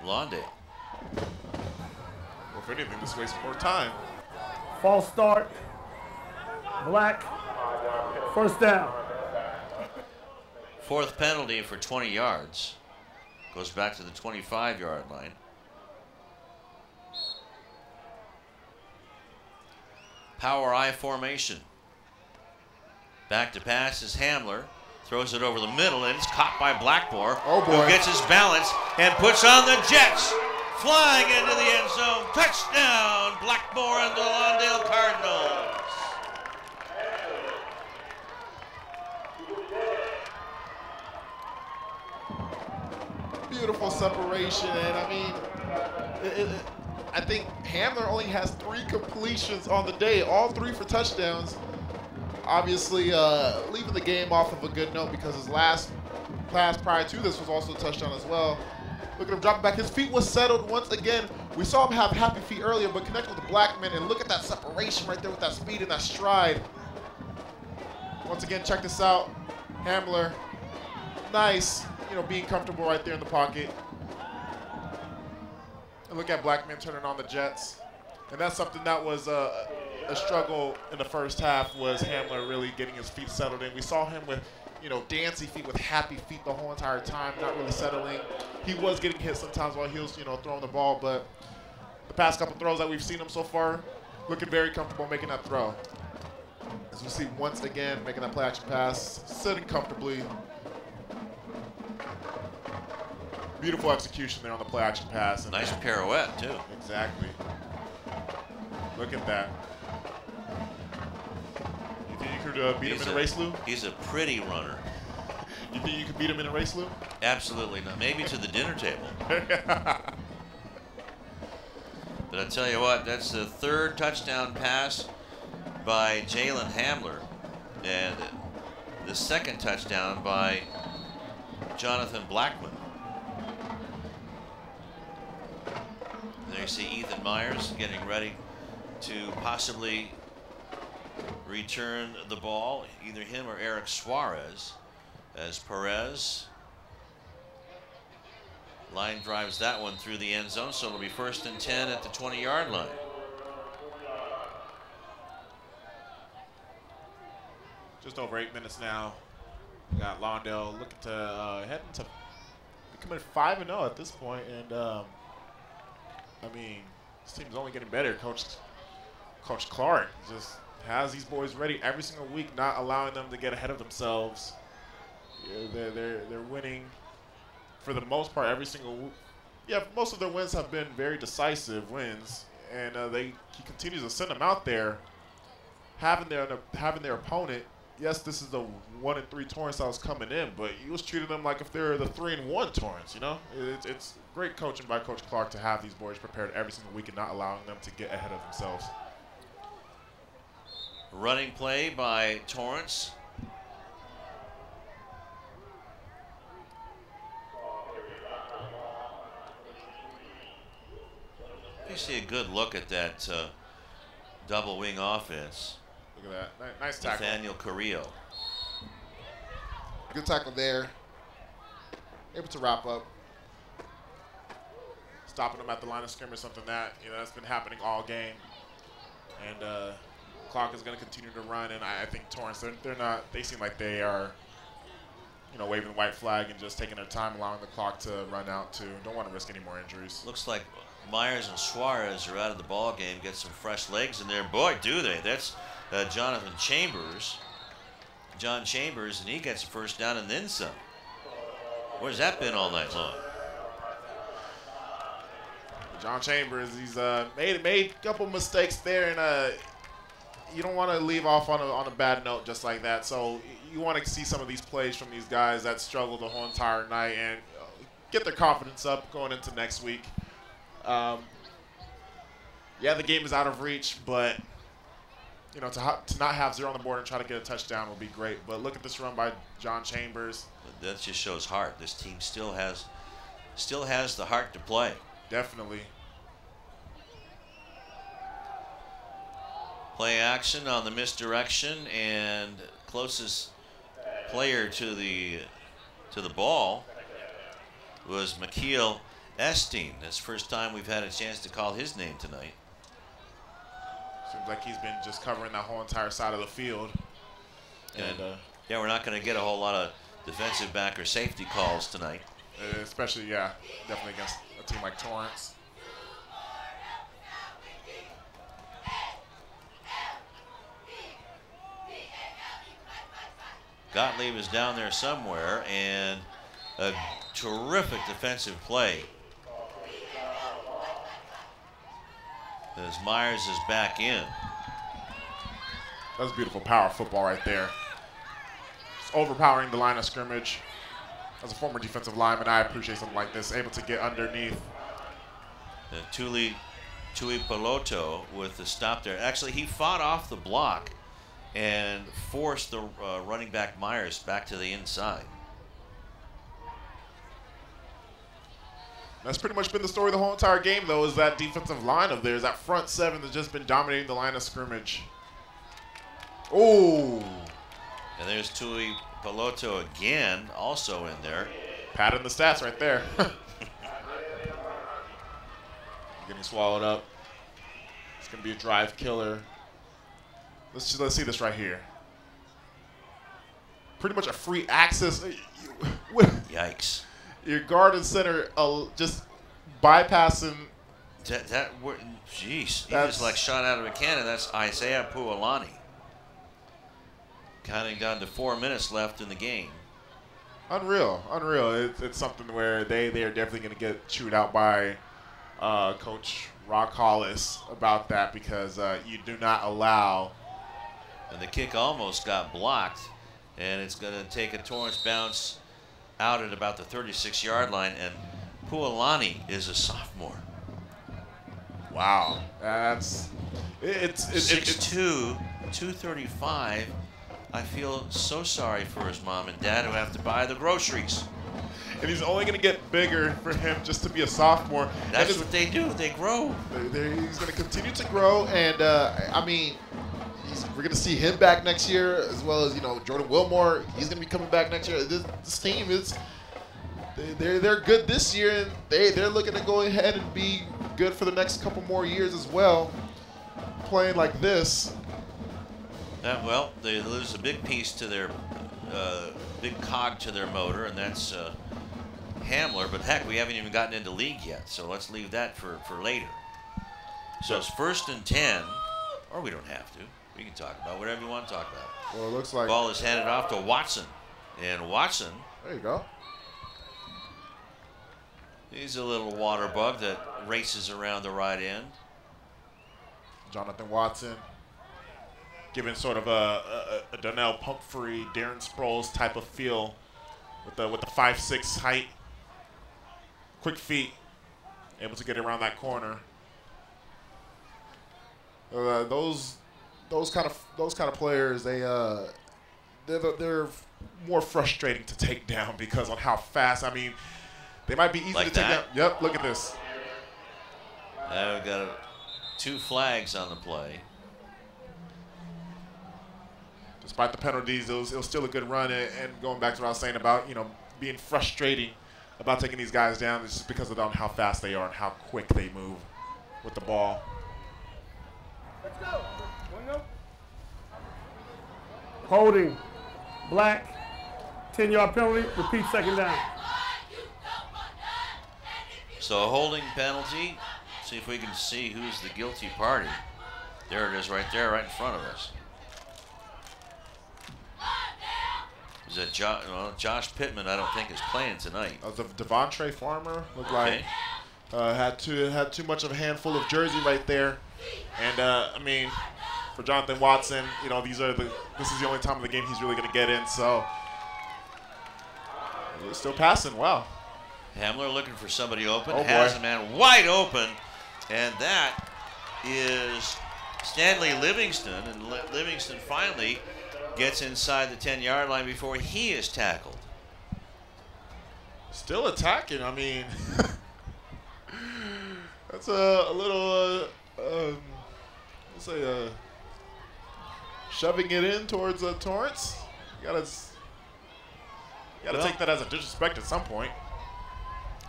Lawndale. Well, if anything, this wastes more time. False start. Black. First down. 4th penalty for 20 yards. Goes back to the 25-yard line. Power I formation. Back to pass is Hamler. Throws it over the middle, and it's caught by Blackmore. Oh, boy. Who gets his balance and puts on the Jets. Flying into the end zone. Touchdown, Blackmore and the Lawndale Cardinals. Beautiful separation, and I mean, I think Hamler only has 3 completions on the day, all 3 for touchdowns. Obviously, leaving the game off of a good note because his last pass prior to this was also a touchdown as well. Look at him dropping back. His feet was settled once again. We saw him have happy feet earlier, but connected with the Blackman, and look at that separation right there with that speed and that stride. Once again, check this out. Hamler, nice, you know, being comfortable right there in the pocket. And look at Blackman turning on the Jets. And that's something that was a struggle in the first half, was Hamler really getting his feet settled in. We saw him with, you know, dancing feet, with happy feet the whole entire time, not really settling. He was getting hit sometimes while he was, you know, throwing the ball, but the past couple throws that we've seen him so far, looking very comfortable making that throw. As we see once again, making that play action pass, sitting comfortably. Beautiful execution there on the play action pass. And nice pirouette, too. Exactly. Look at that. You think you could beat him in a race, Lou? He's a pretty runner. You think you could beat him in a race, Lou? Absolutely not. Maybe to the dinner table. But I tell you what, that's the third touchdown pass by Jalen Hamler, and the second touchdown by Jonathan Blackman. There you see Ethan Myers getting ready to possibly return the ball, either him or Eric Suarez, as Perez line drives that one through the end zone, so it'll be 1st and 10 at the 20-yard line. Just over 8 minutes now. We got Lawndale looking to head into becoming 5-0 at this point, and I mean, this team's only getting better. Coach Clark just has these boys ready every single week, not allowing them to get ahead of themselves. Yeah, they're winning for the most part every single. Yeah, most of their wins have been very decisive wins, and he continues to send them out there, having their opponent. Yes, this is the 1-3 Torrance that was coming in, but he was treating them like if they're the 3-1 Torrance. You know, it's great coaching by Coach Clark to have these boys prepared every single week and not allowing them to get ahead of themselves. Running play by Torrance. You see a good look at that double wing offense. Look at that. Nice tackle. Nathaniel Carrillo. Good tackle there. Able to wrap up. Stopping them at the line of scrimmage, something that's been happening all game. And Clark is going to continue to run, and I think Torrance, they seem like they are, waving the white flag and just taking their time, allowing the clock to run out too. Don't want to risk any more injuries. Looks like Myers and Suarez are out of the ball game. Get some fresh legs in there. Boy, do they. That's Jonathan Chambers. John Chambers, and he gets a first down and then some. Where's that been all night long? John Chambers, he's made a couple mistakes there, and you don't want to leave off on a bad note just like that. So you want to see some of these plays from these guys that struggled the whole entire night and get their confidence up going into next week. Yeah, the game is out of reach, but to not have 0 on the board and try to get a touchdown would be great. But look at this run by John Chambers. That just shows heart. This team still has the heart to play. Definitely. Play action on the misdirection, and closest player to the ball was Makeel Esteen. That's the first time we've had a chance to call his name tonight. Seems like he's been just covering that whole entire side of the field. And yeah, we're not going to get a whole lot of defensive back or safety calls tonight. Especially, yeah, definitely against a team like Torrance. Gottlieb is down there somewhere, and a terrific defensive play as Myers is back in. That was beautiful power football right there. Just overpowering the line of scrimmage. As a former defensive lineman, I appreciate something like this, able to get underneath. Tuli Peloto with the stop there. Actually, he fought off the block and forced the running back Myers back to the inside. That's pretty much been the story of the whole entire game, though, is that defensive line of theirs, that front seven that's just been dominating the line of scrimmage. Oh! And there's Tuli Peloto again, also in there. Padding the stats right there. Getting swallowed up. It's going to be a drive killer. Let's see this right here. Pretty much a free access. Yikes. Your guard and center just bypassing. Jeez, he just like shot out of a cannon. That's Isaiah Puolani. Counting down to 4 minutes left in the game. Unreal. It's something where they are definitely going to get chewed out by Coach Rock Hollis about that, because you do not allow. And the kick almost got blocked, and it's going to take a Torrance bounce out at about the 36-yard line, and Puolani is a sophomore. Wow, it's 6'2", 235. I feel so sorry for his mom and dad who have to buy the groceries. And he's only going to get bigger for him just to be a sophomore. That's what they do. They grow. He's going to continue to grow, and I mean, we're going to see him back next year, as well as Jordan Wilmore. He's going to be coming back next year. This team is they're good this year, and they're looking to go ahead and be good for the next couple more years as well. Playing like this. Well, they lose a big piece to their big cog to their motor, and that's Hamler. But heck, we haven't even gotten into league yet, so let's leave that for later. So it's 1st and 10, or we don't have to. We can talk about whatever you want to talk about. Well, it looks like ball is handed off to Watson, and Watson. There you go. He's a little water bug that races around the right end. Jonathan Watson, given sort of a Donnell Pumphrey, Darren Sproles type of feel with the 5'6" height, quick feet, able to get around that corner. Those kind of players, they're more frustrating to take down because on how fast. I mean, they might be easy to take down. Yep, look at this. We've got 2 flags on the play. Despite the penalties, it was still a good run. And going back to what I was saying about being frustrating about taking these guys down, it's just because of how fast they are and how quick they move with the ball. Let's go. Holding, Black, 10-yard penalty. Repeat, 2nd down. So a holding penalty. See if we can see who's the guilty party. There it is right there, right in front of us. Is that Josh Pittman? I don't think is playing tonight. Devontre Farmer looked like had too much of a handful of jersey right there, and I mean, for Jonathan Watson, this is the only time of the game he's really going to get in. So he's still passing. Wow. Hamler looking for somebody open. Oh, has boy. a man wide open, and that is Stanley Livingston. And Livingston finally gets inside the 10-yard line before he is tackled. Still attacking. I mean, that's a little, let's say, shoving it in towards Torrance. You gotta take that as a disrespect at some point.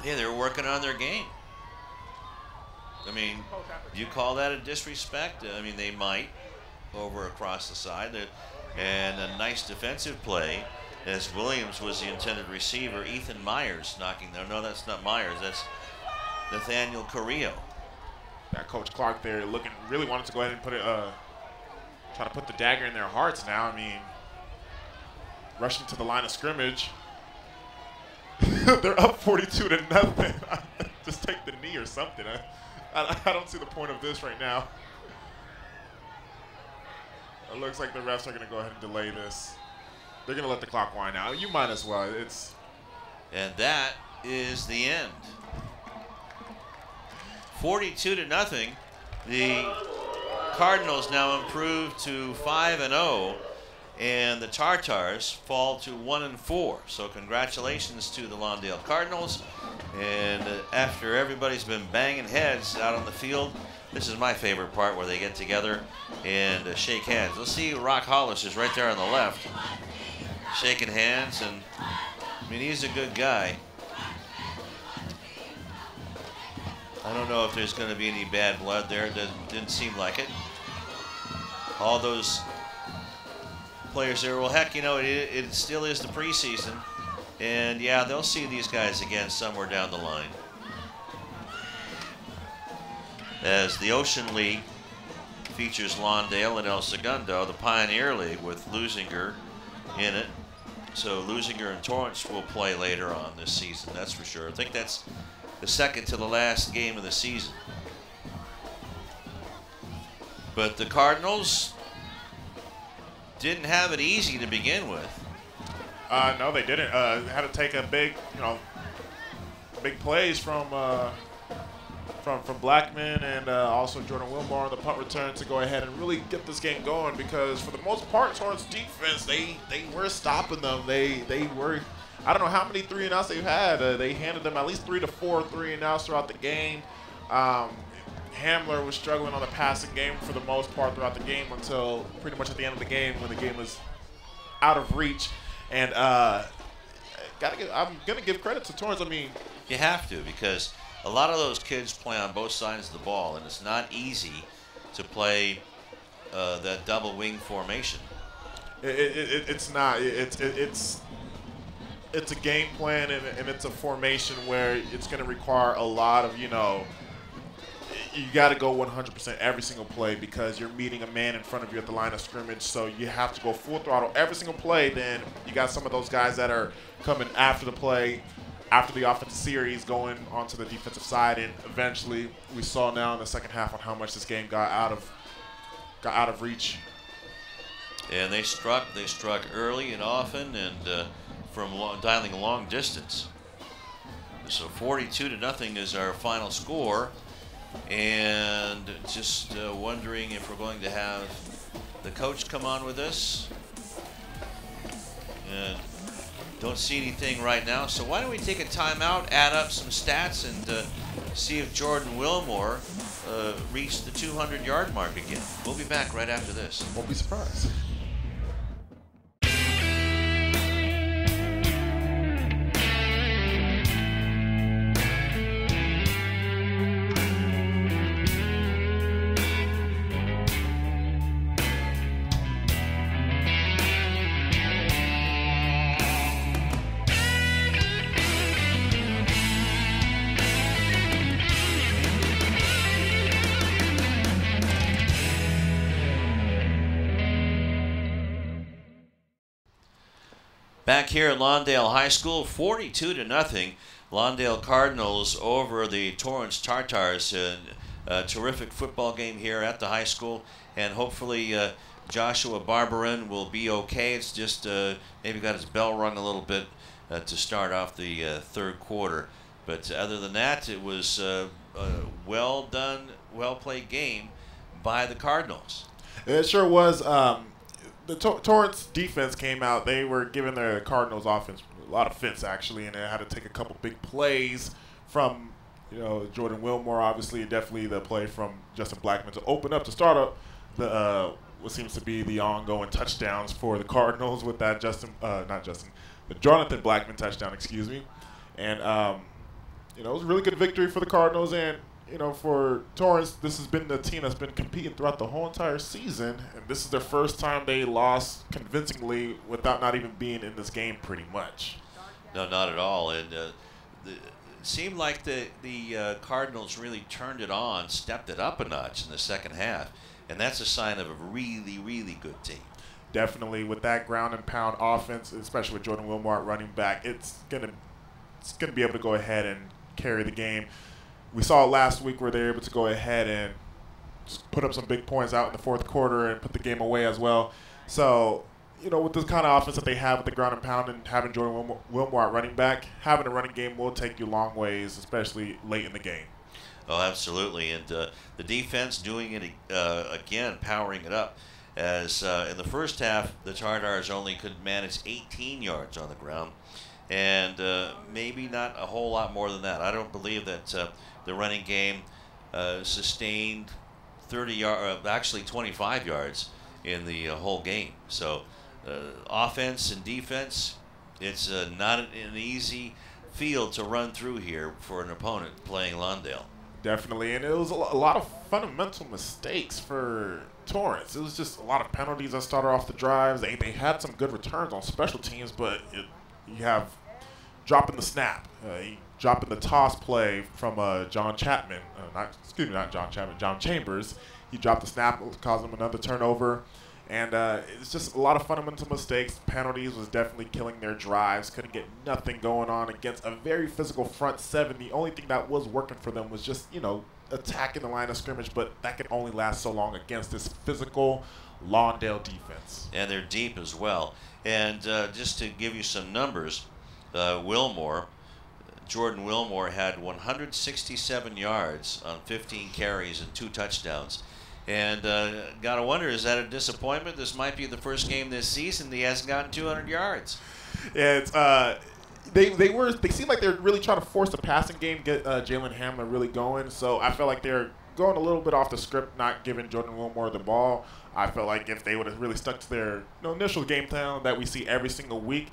Yeah, they're working on their game. I mean, do you call that a disrespect? I mean, they might over across the side. And a nice defensive play as Williams was the intended receiver. Ethan Myers knocking there. No, that's not Myers. That's Nathaniel Carrillo. Yeah, Coach Clark there really wanted to go ahead and try to put the dagger in their hearts now. I mean, rushing to the line of scrimmage. They're up 42-0. Just take the knee or something. I don't see the point of this right now. It looks like the refs are going to go ahead and delay this. They're going to let the clock wind out. You might as well. And that is the end. 42-0. The Cardinals now improve to 5-0. And the Tartars fall to 1-4. So congratulations to the Lawndale Cardinals. And after everybody's been banging heads out on the field, this is my favorite part where they get together and shake hands. Let's see, Rock Hollis is right there on the left, shaking hands. And I mean, he's a good guy. I don't know if there's going to be any bad blood there. It didn't seem like it. All those players there, well, heck, it still is the preseason. And, yeah, they'll see these guys again somewhere down the line. As the Ocean League features Lawndale and El Segundo, the Pioneer League with Lusinger in it. So Lusinger and Torrance will play later on this season, that's for sure. I think that's the second to the last game of the season. But the Cardinals didn't have it easy to begin with. No, they didn't. Had to take a big, big plays from Blackman and also Jordan Wilmore on the punt return to go ahead and really get this game going, because for the most part, Torrance defense, they were stopping them. They were, I don't know how many 3-and-outs they've had. They handed them at least 3 to 4 3-and-outs throughout the game. Hamler was struggling on the passing game for the most part throughout the game until pretty much at the end of the game when the game was out of reach. And I'm gonna give credit to Torrance. I mean, you have to, because a lot of those kids play on both sides of the ball, and it's not easy to play that double wing formation. It's not. It's a game plan, and it's a formation where it's going to require a lot of, you got to go 100% every single play, because you're meeting a man in front of you at the line of scrimmage, so you have to go full throttle every single play. Then you got some of those guys that are coming after the play, after the offensive series, going onto the defensive side, and eventually we saw now in the second half on how much this game got out of reach. And they struck early and often, and from dialing a long distance. So 42-0 is our final score. And just wondering if we're going to have the coach come on with us. And don't see anything right now. So why don't we take a timeout, add up some stats, and see if Jordan Wilmore reached the 200-yard mark again. We'll be back right after this. Won't be surprised. Back here at Lawndale High School, 42-0. Lawndale Cardinals over the Torrance TarTars. A terrific football game here at the high school, and hopefully Joshua Barberin will be okay. It's just maybe got his bell rung a little bit to start off the third quarter. But other than that, it was a well done, well played game by the Cardinals. It sure was. The Torrance defense came out. They were giving their Cardinals offense a lot of fits, actually, and they had to take a couple big plays from, Jordan Wilmore, obviously, definitely the play from Justin Blackman to open up, to start up the what seems to be the ongoing touchdowns for the Cardinals with that the Jonathan Blackman touchdown, excuse me. And, it was a really good victory for the Cardinals, and for Torrance, this has been the team that's been competing throughout the whole entire season, and this is their first time they lost convincingly without not even being in this game pretty much. No, not at all. And it seemed like the Cardinals really turned it on, stepped it up a notch in the second half, and that's a sign of a really, really good team. Definitely, with that ground and pound offense, especially with Jordan Wilmore at running back, it's gonna be able to go ahead and carry the game. We saw last week where they were able to go ahead and just put up some big points out in the fourth quarter and put the game away as well. So, with this kind of offense that they have with the ground and pound and having Jordan Wilmore at running back, having a running game will take you long ways, especially late in the game. Oh, absolutely. And the defense doing it again, powering it up. As in the first half, the Tartars only could manage 18 yards on the ground. And maybe not a whole lot more than that. I don't believe that the running game sustained 30 yards, actually 25 yards in the whole game. So offense and defense, it's not an easy field to run through here for an opponent playing Lawndale. Definitely, and it was a lot of fundamental mistakes for Torrance. It was just a lot of penalties that started off the drives. They had some good returns on special teams, but you have dropping the snap, dropping the toss play from John Chapman. John Chambers. He dropped the snap, caused him another turnover. And it's just a lot of fundamental mistakes. Penalties was definitely killing their drives. Couldn't get nothing going on against a very physical front seven. The only thing that was working for them was just, attacking the line of scrimmage, but that can only last so long against this physical Lawndale defense. And they're deep as well. And just to give you some numbers, Jordan Wilmore had 167 yards on 15 carries and 2 touchdowns. And gotta wonder, is that a disappointment? This might be the first game this season that he hasn't gotten 200 yards. Yeah, it's, they seem like they're really trying to force the passing game, get Jalen Hamler really going. So I felt like they're going a little bit off the script, not giving Jordan Wilmore the ball. I felt like if they would have really stuck to their initial game plan that we see every single week,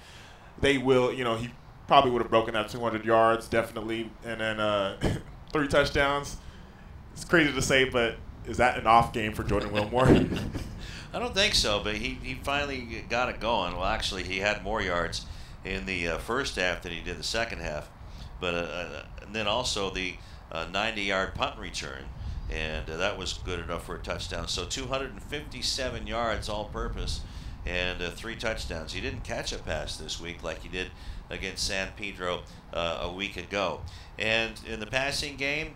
they will, he probably would have broken that 200 yards, definitely, and then 3 touchdowns. It's crazy to say, but is that an off game for Jordan Wilmore? I don't think so, but he finally got it going. Well, actually, he had more yards in the first half than he did the second half. But and then also the 90-yard punt return, and that was good enough for a touchdown. So 257 yards all-purpose and 3 touchdowns. He didn't catch a pass this week like he did against San Pedro a week ago. And in the passing game,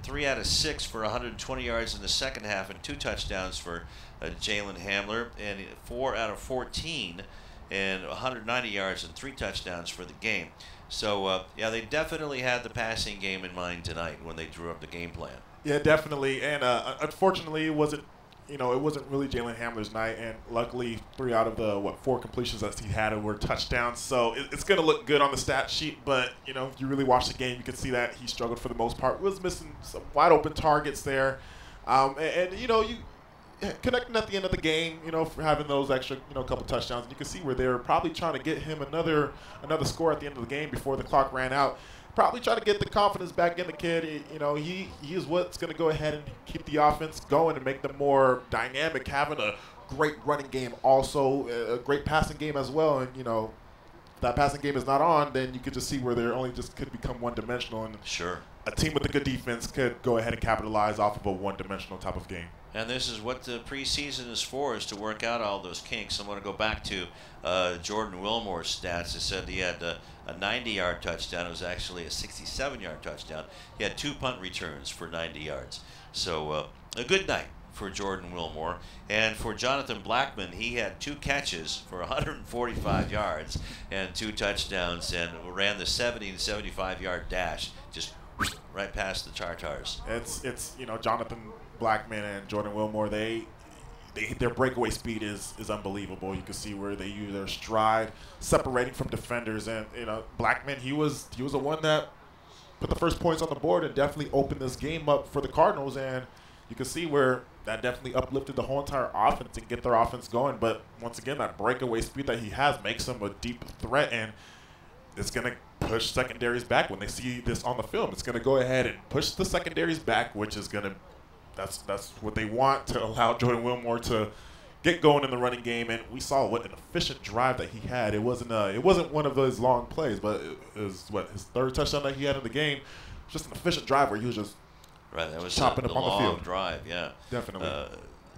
3 out of 6 for 120 yards in the second half and 2 touchdowns for Jalen Hamler, and 4 out of 14 and 190 yards and 3 touchdowns for the game. So, yeah, they definitely had the passing game in mind tonight when they drew up the game plan. Yeah, definitely. And unfortunately, it wasn't really Jalen Hamler's night. And luckily, 3 out of the 4 completions that he had were touchdowns. So it's going to look good on the stat sheet. But if you really watch the game, you can see that he struggled for the most part. He was missing some wide open targets there, and you connecting at the end of the game, for having those extra, couple touchdowns. And you can see where they were probably trying to get him another score at the end of the game before the clock ran out. Probably try to get the confidence back in the kid. He is what's going to go ahead and keep the offense going and make them more dynamic, having a great running game, also a great passing game as well. And, if that passing game is not on, then you could just see where they're only just could become one-dimensional. And sure, a team with a good defense could go ahead and capitalize off of a one-dimensional type of game. And this is what the preseason is for, is to work out all those kinks. I'm going to go back to Jordan Wilmore's stats. It said he had a 90-yard touchdown. It was actually a 67-yard touchdown. He had 2 punt returns for 90 yards. So a good night for Jordan Wilmore. And for Jonathan Blackman, he had 2 catches for 145 yards and 2 touchdowns, and ran the 70 and 75-yard dash just right past the Tartars. It's Jonathan Blackman and Jordan Wilmore, their breakaway speed is unbelievable. You can see where they use their stride, separating from defenders. And Blackman, he was the one that put the first points on the board and definitely opened this game up for the Cardinals. And you can see where that definitely uplifted the whole entire offense and get their offense going. But once again, that breakaway speed that he has makes him a deep threat, and it's going to push secondaries back when they see this on the film. It's going to go ahead and push the secondaries back, which is going to that's what they want, to allow Jordan Wilmore to get going in the running game. And we saw what an efficient drive that he had. It wasn't one of those long plays, but it was his 3rd touchdown that he had in the game. Just an efficient drive where he was just that was chopping up on the field. Long drive, yeah, definitely.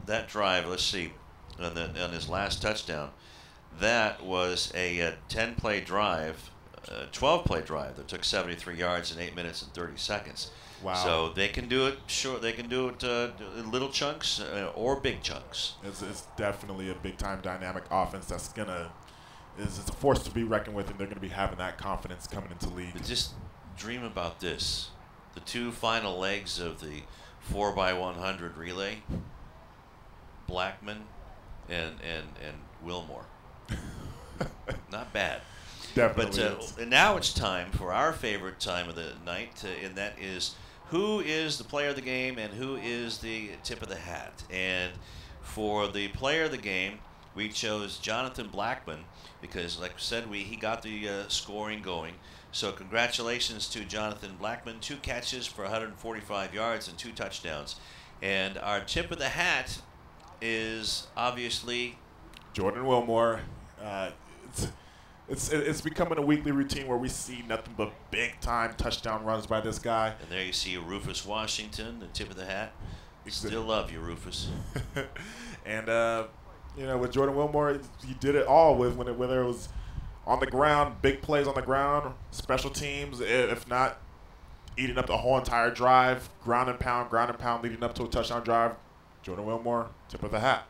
That drive, let's see, on his last touchdown, that was a 10-play drive, 12-play drive that took 73 yards in 8 minutes and 30 seconds. Wow. So they can do it short. They can do it in little chunks or big chunks. It's definitely a big-time dynamic offense that's it's a force to be reckoned with, and they're gonna be having that confidence coming into league. But just dream about this: the 2 final legs of the 4x100 relay, Blackman and Wilmore. Not bad. Definitely. But now it's time for our favorite time of the night, and that is who is the player of the game and who is the tip of the hat. And for the player of the game, we chose Jonathan Blackman because, like I said, he got the scoring going. So congratulations to Jonathan Blackman. 2 catches for 145 yards and 2 touchdowns. And our tip of the hat is obviously Jordan Wilmore. It's becoming a weekly routine where we see nothing but big-time touchdown runs by this guy. And there you see Rufus Washington, the tip of the hat. Still love you, Rufus. And, with Jordan Wilmore, he did it all whether it was on the ground, big plays on the ground, special teams. If not, eating up the whole entire drive, ground and pound leading up to a touchdown drive. Jordan Wilmore, tip of the hat.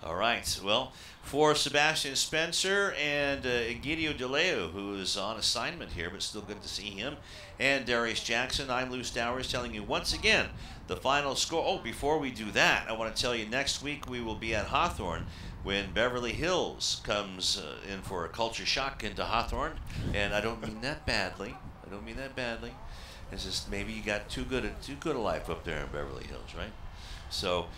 All right. Well, for Sebastian Spencer and Egidio DeLeo, who is on assignment here, but still good to see him, and Darius Jackson, I'm Lou Stowers telling you once again the final score. Oh, before we do that, I want to tell you next week we will be at Hawthorne when Beverly Hills comes in for a culture shock into Hawthorne. And I don't mean that badly. I don't mean that badly. It's just maybe you got too good a life up there in Beverly Hills, right? So,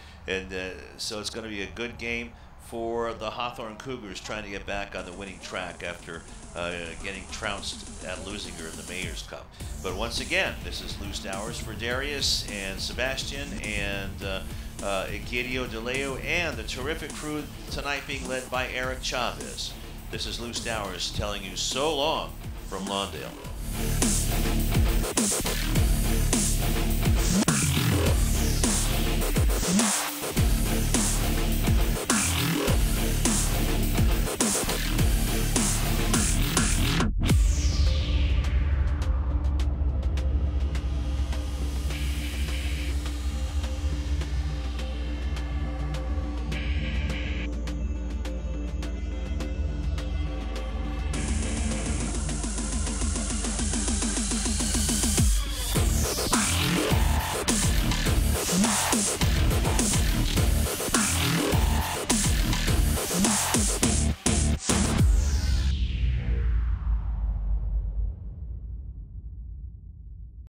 so it's going to be a good game for the Hawthorne Cougars trying to get back on the winning track after getting trounced at Lusinger in the Mayor's Cup. But once again, this is Lou Stowers for Darius and Sebastian and Egidio DeLeo and the terrific crew tonight being led by Eric Chavez. This is Lou Stowers telling you so long from Lawndale.